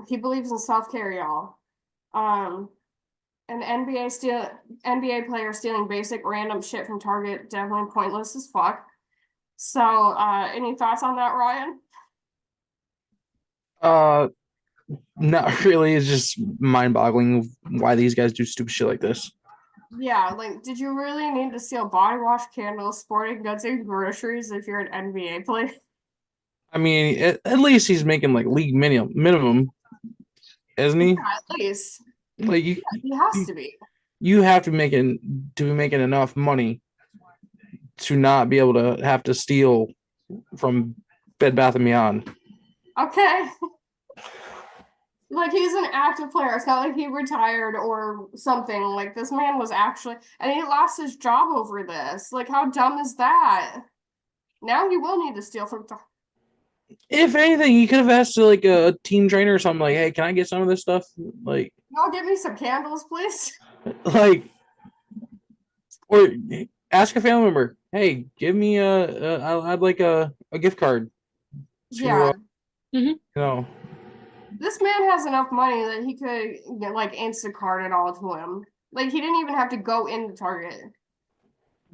He believes in self-care, y'all. An NBA player stealing basic random shit from Target, definitely pointless as fuck. So, any thoughts on that, Ryan? Not really. It's just mind-boggling why these guys do stupid shit like this. Yeah, like, did you really need to steal body wash, candles, sporting goods, and groceries if you're an NBA player? I mean, at least he's making like league minimum, isn't he? Yeah, at least. Like He has to be. you have to be making enough money to not be able to have to steal from Bed Bath and Beyond. Okay. Like, he's an active player. It's not like he retired or something. Like, this man was actually, and he lost his job over this. Like, how dumb is that? Now he will need to steal from. If anything, you could have asked like a team trainer or something like, "Hey, can I get some of this stuff?" Like, Y'all give me some candles, please. like, or ask a family member, "Hey, give me I'd like a gift card." To, Yeah. you know, This man has enough money that he could get like Instacart it all to him. Like, he didn't even have to go into Target.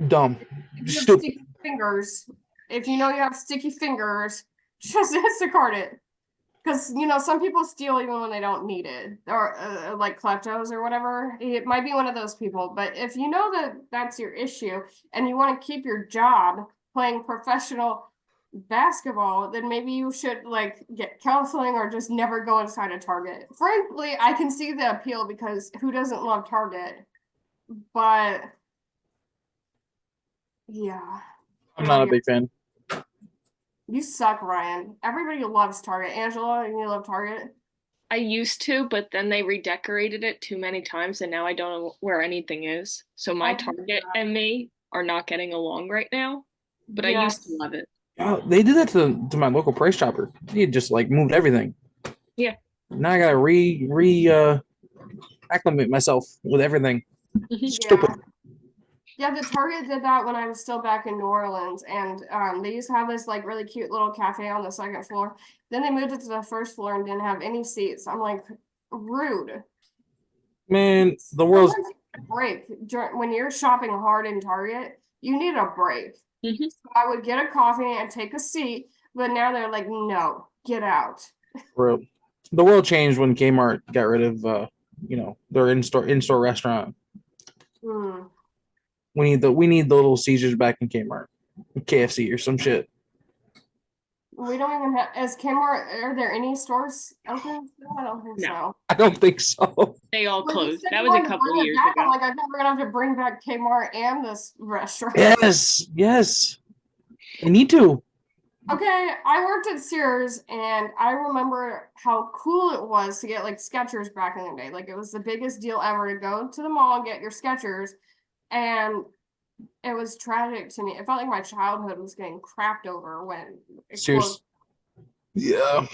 dumb, If you have stupid. sticky fingers, if you know you have sticky fingers, just Instacart it. Because, you know, some people steal even when they don't need it, or like kleptos or whatever. It might be one of those people. But if you know that that's your issue and you want to keep your job playing professional basketball, then maybe you should like get counseling or just never go inside a Target. Frankly, I can see the appeal because who doesn't love Target? But yeah. I'm not a big fan. You suck, Ryan. Everybody loves Target. Angela, you love Target? I used to, but then they redecorated it too many times, and now I don't know where anything is. So my Target and me are not getting along right now. But I used to love it. Oh, they did that to my local Price Chopper. He just like moved everything. Yeah. Now I gotta acclimate myself with everything. Stupid. Yeah, the Target did that when I was still back in New Orleans, and they used to have this like really cute little cafe on the second floor. Then they moved it to the first floor and didn't have any seats. I'm like, rude. Man, the world's Sometimes you need a break when you're shopping hard in Target. You need a break. Mhm. So I would get a coffee and take a seat, but now they're like, no, get out. real. The world changed when Kmart got rid of their in-store restaurant. Hmm. We need the little Caesars back in Kmart, KFC or some shit. We don't even have, as Kmart, are there any stores open? I don't think No. so. I don't think so. They all When you closed. said That you was a wanted to couple bring it years back, I'm ago. like, I think we're gonna have to bring back Kmart and this restaurant. Yes. I need to. Okay, I worked at Sears and I remember how cool it was to get like Skechers back in the day. Like, it was the biggest deal ever to go to the mall and get your Skechers. And it was tragic to me. It felt like my childhood was getting crapped over when it Serious. closed. Yeah.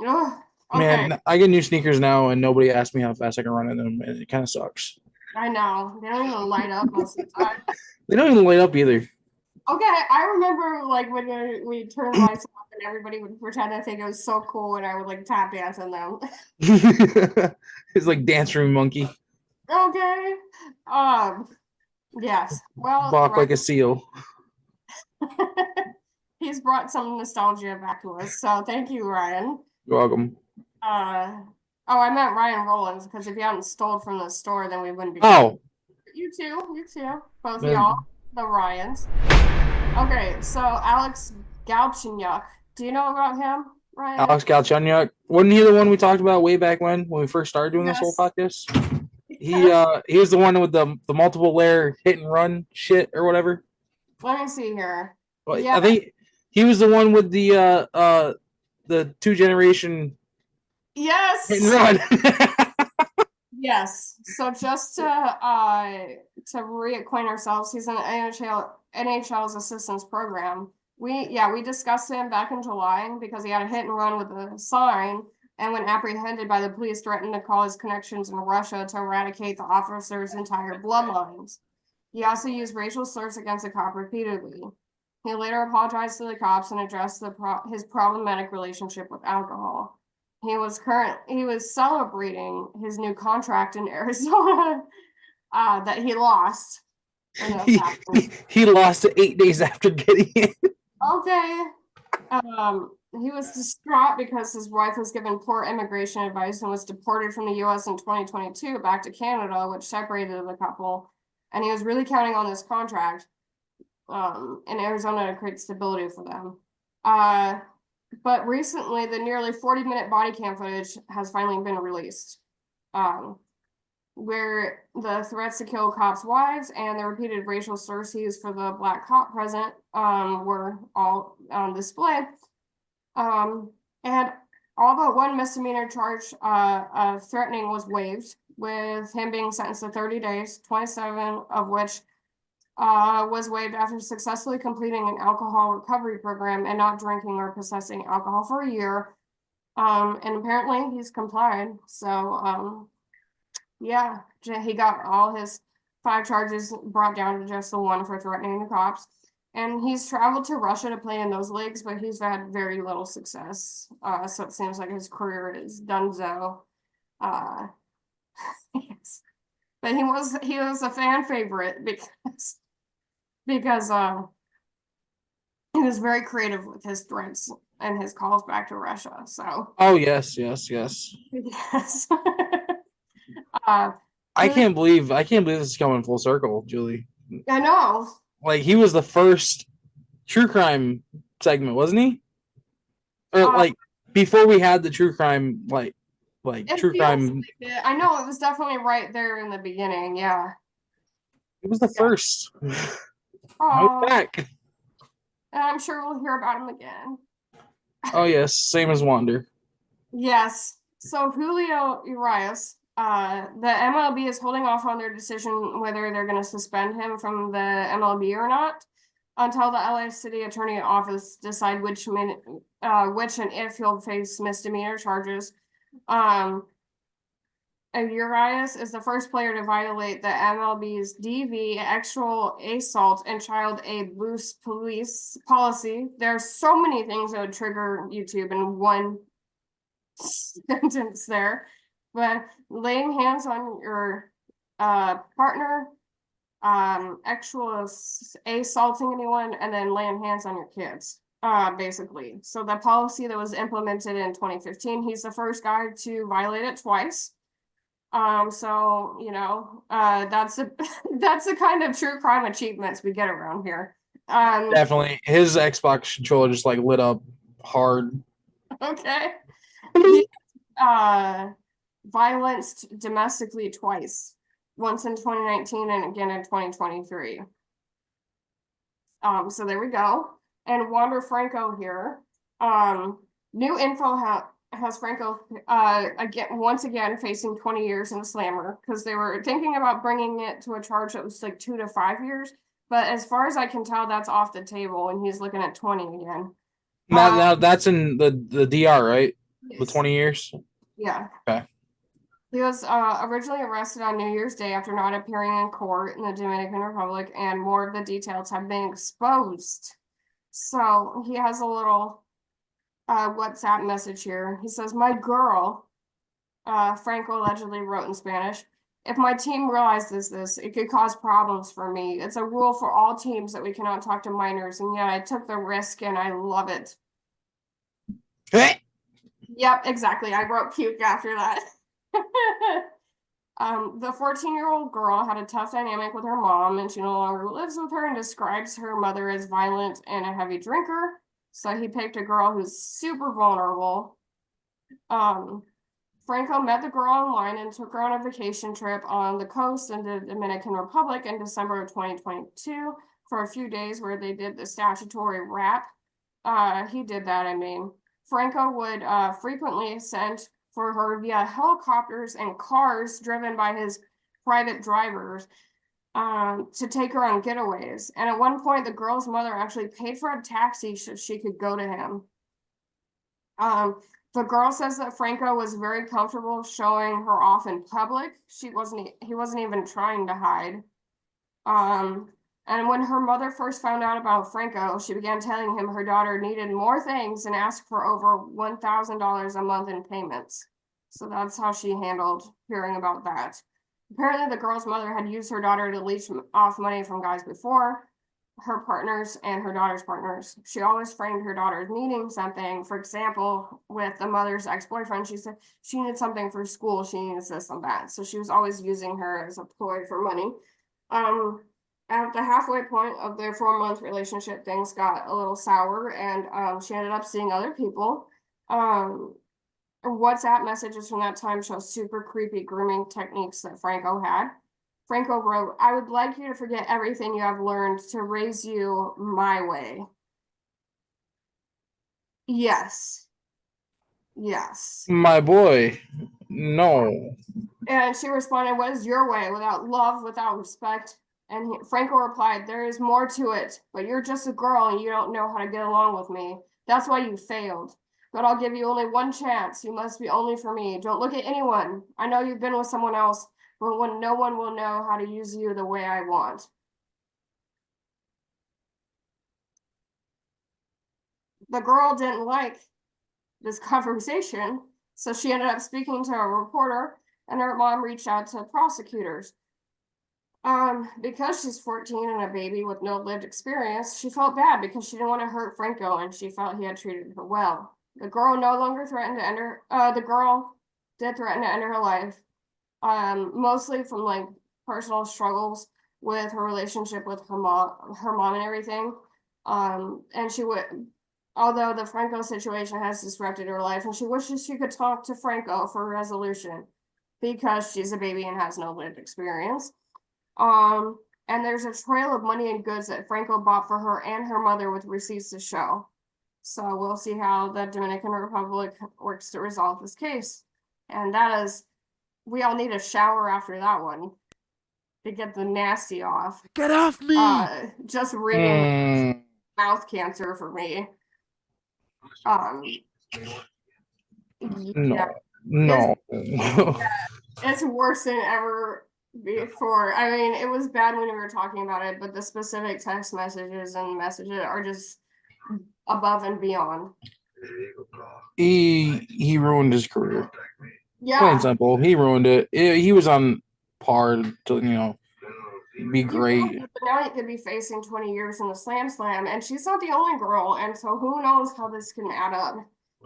Ugh, okay, Man, I get new sneakers now and nobody asks me how fast I can run in them, and it kind of sucks. I know. They don't even light up most of the time. They don't even light up either. Okay, I remember like when we turned lights off and everybody would pretend to think it was so cool and I would like tap dance in them. It's like Dance Room Monkey. Okay. Yes. Well, Walk like a seal. he's brought some nostalgia back to us. So thank you, Ryan. You're welcome. Oh, I meant Ryan Rollins because if you hadn't stole from the store, then we wouldn't be. Oh. You too, both of Man. y'all, the Ryans. Okay, so Alex Galchenyuk, do you know about him, Ryan? Alex Galchenyuk. Wasn't he the one we talked about way back when we first started doing this whole podcast? He was the one with the multiple layer hit and run shit or whatever. Let me see here. Well, Yeah. I think He was the one with the 2 generation Yes. hit and run. Yes. So just to reacquaint ourselves, he's in the NHL's assistance program. We discussed him back in July because he had a hit and run with a sign, and when apprehended by the police, threatened to call his connections in Russia to eradicate the officer's entire bloodlines. He also used racial slurs against the cop repeatedly. He later apologized to the cops and addressed his problematic relationship with alcohol. He was celebrating his new contract in Arizona that he lost. He lost it 8 days after getting it. Okay. He was distraught because his wife was given poor immigration advice and was deported from the US in 2022 back to Canada, which separated the couple. And he was really counting on this contract in Arizona to create stability for them. But recently, the nearly 40-minute body cam footage has finally been released, where the threats to kill cops' wives and the repeated racial slurs used for the black cop present were all on display. And although one misdemeanor charge of threatening was waived, with him being sentenced to 30 days, 27 of which was waived after successfully completing an alcohol recovery program and not drinking or possessing alcohol for a year. And apparently he's complied. So, yeah, he got all his 5 charges brought down to just the 1 for threatening the cops. And he's traveled to Russia to play in those leagues, but he's had very little success. So it seems like his career is donezo. Yes. But he was a fan favorite because he was very creative with his threats and his calls back to Russia. So Oh yes. yes. I can't believe this is coming full circle, Julie. I know. Like he was the first true crime segment, wasn't he? Or like before we had the true crime, like true crime. Like I know it was definitely right there in the beginning. Yeah. It was the first. Oh, back. and I'm sure we'll hear about him again. Oh yes, same as Wander. Yes. So Julio Urias, the MLB is holding off on their decision whether they're going to suspend him from the MLB or not until the LA City Attorney Office decide which and if he'll face misdemeanor charges. Urias is the first player to violate the MLB's DV, sexual assault, and child abuse police policy. There are so many things that would trigger YouTube in one sentence there, but laying hands on your partner, actual assaulting anyone, and then laying hands on your kids, basically. So the policy that was implemented in 2015, he's the first guy to violate it twice. So you know, that's the kind of true crime achievements we get around here. Definitely, his Xbox controller just like lit up hard. Okay. He, violenced domestically twice, once in 2019 and again in 2023. So there we go. And Wander Franco here. New info has Franco once again facing 20 years in the slammer because they were thinking about bringing it to a charge that was like 2 to 5 years. But as far as I can tell, that's off the table, and he's looking at 20 again. Now that's in the DR, right? Yes. The 20 years. Yeah. Okay. He was originally arrested on New Year's Day after not appearing in court in the Dominican Republic, and more of the details have been exposed. So he has a little WhatsApp message here. He says, "My girl," Franco allegedly wrote in Spanish, "if my team realizes this, it could cause problems for me. It's a rule for all teams that we cannot talk to minors, and yet I took the risk and I love it." Yep, exactly. I wrote puke after that. The 14-year-old girl had a tough dynamic with her mom, and she no longer lives with her and describes her mother as violent and a heavy drinker. So he picked a girl who's super vulnerable. Franco met the girl online and took her on a vacation trip on the coast in the Dominican Republic in December of 2022 for a few days where they did the statutory wrap. he did that, I mean. Franco would frequently send for her via helicopters and cars driven by his private drivers to take her on getaways. And at one point, the girl's mother actually paid for a taxi so she could go to him. The girl says that Franco was very comfortable showing her off in public. He wasn't even trying to hide. And when her mother first found out about Franco, she began telling him her daughter needed more things and asked for over $1,000 a month in payments. So that's how she handled hearing about that. Apparently, the girl's mother had used her daughter to leech off money from guys before, her partners and her daughter's partners. She always framed her daughter as needing something. For example, with the mother's ex-boyfriend, she said she needed something for school, she needs this and that. So she was always using her as a ploy for money. At the halfway point of their 4-month relationship, things got a little sour, and she ended up seeing other people. WhatsApp messages from that time show super creepy grooming techniques that Franco had. Franco wrote, "I would like you to forget everything you have learned to raise you my way." Yes. Yes. My boy. No. And she responded, "What is your way? Without love, without respect?" And Franco replied, "There is more to it, but you're just a girl and you don't know how to get along with me. That's why you failed. But I'll give you only one chance. You must be only for me. Don't look at anyone. I know you've been with someone else, but when no one will know how to use you the way I want." The girl didn't like this conversation, so she ended up speaking to a reporter, and her mom reached out to prosecutors. Because she's 14 and a baby with no lived experience, she felt bad because she didn't want to hurt Franco, and she felt he had treated her well. The girl no longer threatened to enter. The girl did threaten to end her life, mostly from like personal struggles with her relationship with her mom and everything. And she would, although the Franco situation has disrupted her life, and she wishes she could talk to Franco for resolution because she's a baby and has no lived experience. And there's a trail of money and goods that Franco bought for her and her mother with receipts to show. So we'll see how the Dominican Republic works to resolve this case. And that is, we all need a shower after that one to get the nasty off. Get off me! Just reading mouth cancer for me. Yeah. No. It's worse than ever before. I mean, it was bad when we were talking about it, but the specific text messages and messages are just above and beyond. He ruined his career. Yeah. Plain and simple. He ruined it. He was on par to be great. But now he could be facing 20 years in the Slam, and she's not the only girl, and so who knows how this can add up.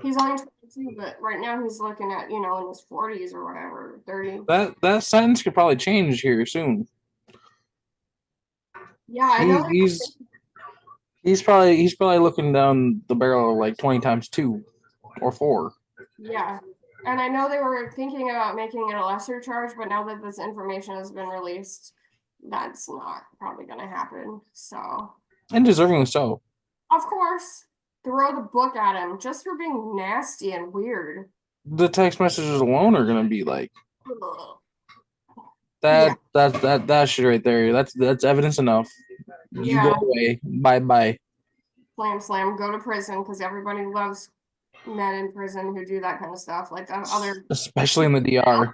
He's only 22, but right now he's looking at, in his 40s or whatever, 30. That sentence could probably change here soon. Yeah, I know. He's probably looking down the barrel like 20 times 2 or 4. Yeah. And I know they were thinking about making it a lesser charge, but now that this information has been released, that's not probably going to happen. So. And deservingly so. Of course. Throw the book at him just for being nasty and weird. The text messages alone are gonna be like that. Yeah. That shit right there. That's evidence enough. You go away. Bye. Slam. Go to prison because everybody loves men in prison who do that kind of stuff. Like especially in the DR.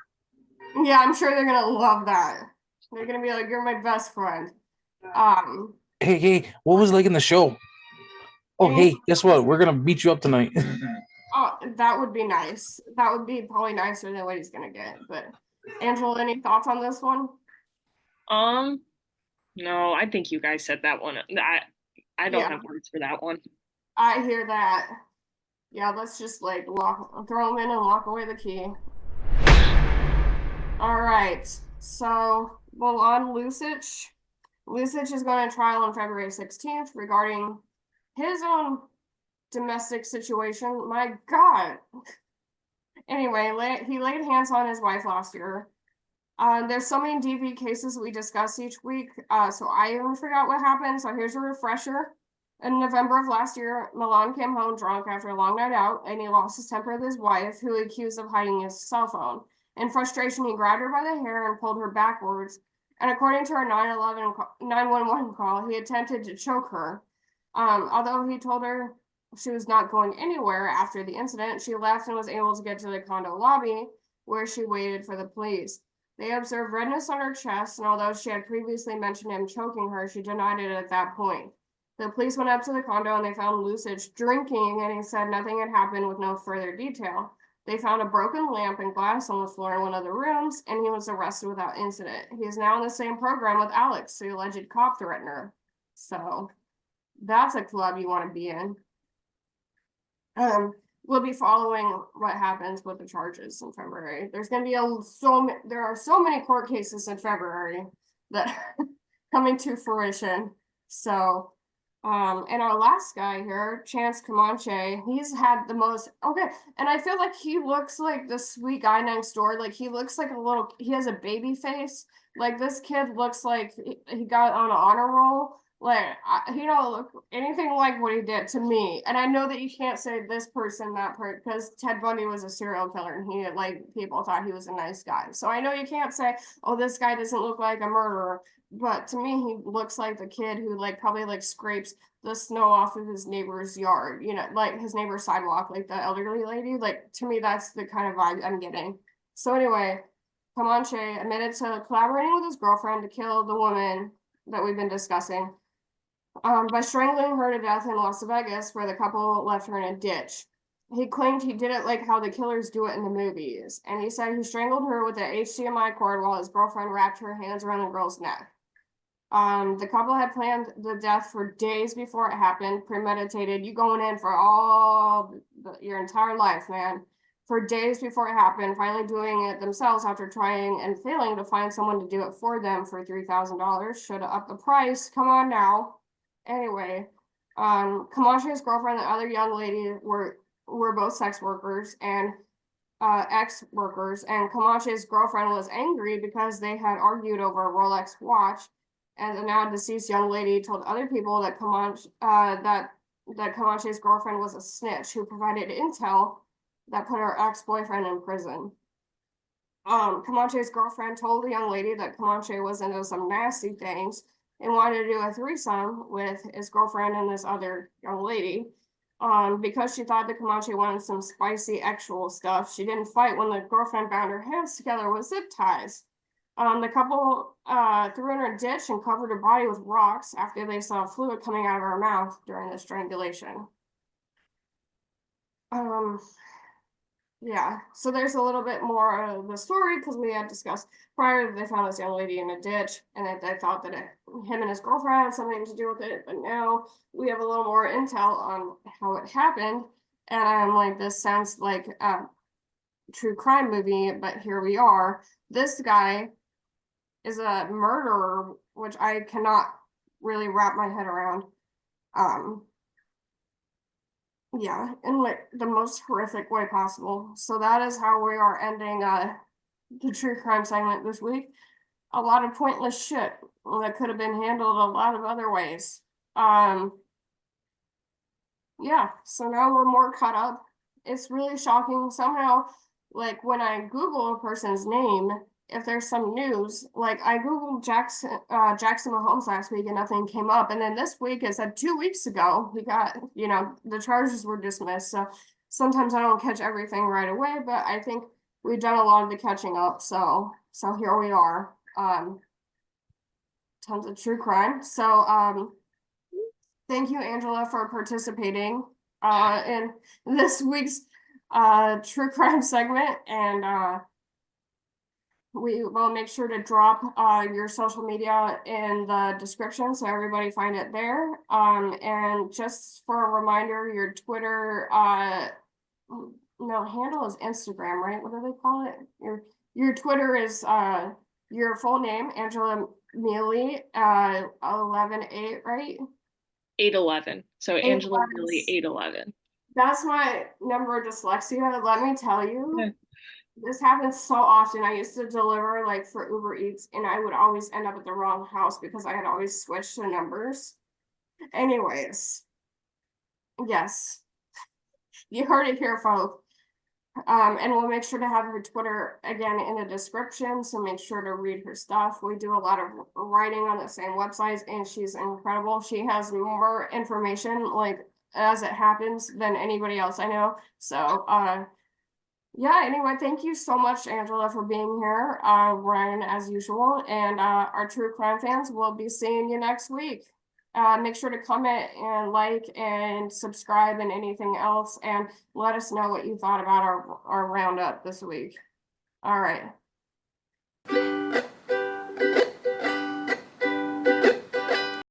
Yeah, I'm sure they're gonna love that. They're gonna be like, "You're my best friend." Hey, what was it like in the show? Oh, hey, guess what? We're gonna beat you up tonight. Oh, that would be nice. That would be probably nicer than what he's gonna get. But Angela, any thoughts on this one? No, I think you guys said that one. I don't have words for that one. I hear that. Yeah, let's just like throw him in and lock away the key. All right. So, Milan Lucic. Lucic is going to trial on February 16th regarding his own domestic situation. My God. Anyway, he laid hands on his wife last year. There's so many DV cases we discuss each week, so I even forgot what happened. So here's a refresher. In November of last year, Milan came home drunk after a long night out, and he lost his temper with his wife, who he accused of hiding his cell phone. In frustration, he grabbed her by the hair and pulled her backwards. And according to our 911 call, he attempted to choke her. Although he told her she was not going anywhere after the incident, she left and was able to get to the condo lobby, where she waited for the police. They observed redness on her chest, and although she had previously mentioned him choking her, she denied it at that point. The police went up to the condo and they found Lusich drinking, and he said nothing had happened with no further detail. They found a broken lamp and glass on the floor in one of the rooms, and he was arrested without incident. He is now in the same program with Alex, the alleged cop threatener. So that's a club you want to be in. We'll be following what happens with the charges in February. There's going to be there are so many court cases in February that are coming to fruition. So, and our last guy here, Chance Comanche, he's had the most, and I feel like he looks like the sweet guy next door. Like he looks like he has a baby face. Like this kid looks like he got on an honor roll. Like, he don't look anything like what he did to me. And I know that you can't say this person, that person, because Ted Bundy was a serial killer and he, like, people thought he was a nice guy. So I know you can't say, oh, this guy doesn't look like a murderer. But to me, he looks like the kid who, like, probably, like, scrapes the snow off of his neighbor's yard, you know, like his neighbor's sidewalk, like the elderly lady. Like, to me, that's the kind of vibe I'm getting. So anyway, Comanche admitted to collaborating with his girlfriend to kill the woman that we've been discussing. By strangling her to death in Las Vegas, where the couple left her in a ditch. He claimed he did it like how the killers do it in the movies, and he said he strangled her with an HDMI cord while his girlfriend wrapped her hands around the girl's neck. The couple had planned the death for days before it happened, premeditated. You going in for your entire life, man. For days before it happened, finally doing it themselves after trying and failing to find someone to do it for them for $3,000. Should have upped the price. Come on now. Anyway, Comanche's girlfriend and the other young lady were both sex workers and ex-workers, and Comanche's girlfriend was angry because they had argued over a Rolex watch, and the now deceased young lady told other people that Comanche's girlfriend was a snitch who provided intel that put her ex-boyfriend in prison. Comanche's girlfriend told the young lady that Comanche was into some nasty things and wanted to do a threesome with his girlfriend and this other young lady. Because she thought that Comanche wanted some spicy actual stuff, she didn't fight when the girlfriend bound her hands together with zip ties. The couple threw in her ditch and covered her body with rocks after they saw fluid coming out of her mouth during the strangulation. Yeah, so there's a little bit more of the story because we had discussed prior they found this young lady in a ditch and that they thought that him and his girlfriend had something to do with it, but now we have a little more intel on how it happened. And I'm like, this sounds like a true crime movie, but here we are. This guy is a murderer, which I cannot really wrap my head around. Yeah, in like the most horrific way possible. So that is how we are ending the true crime segment this week. A lot of pointless shit that could have been handled a lot of other ways. Yeah, so now we're more caught up. It's really shocking somehow, like when I Google a person's name, if there's some news, like I Googled Jackson Mahomes last week and nothing came up. And then this week it said 2 weeks ago, he got, the charges were dismissed. So sometimes I don't catch everything right away, but I think we've done a lot of the catching up. So here we are. Tons of true crime. So thank you, Angela, for participating in this week's true crime segment. And we will make sure to drop your social media in the description so everybody find it there. And just for a reminder, your Twitter handle is Instagram, right? What do they call it? Your Twitter is your full name, Angela Mealy, 11-8, right? 811. So Angela Mealy 811. That's my number of dyslexia. Let me tell you. Yeah. This happens so often. I used to deliver like for Uber Eats and I would always end up at the wrong house because I had always switched the numbers. Anyways, Yes. You heard it here, folks. And we'll make sure to have her Twitter again in the description, so make sure to read her stuff. We do a lot of writing on the same websites, and she's incredible. She has more information, like, as it happens than anybody else I know. So, yeah, anyway, thank you so much, Angela, for being here, Ryan, as usual, and our true crime fans, will be seeing you next week. Make sure to comment and like and subscribe and anything else, and let us know what you thought about our roundup this week. All right.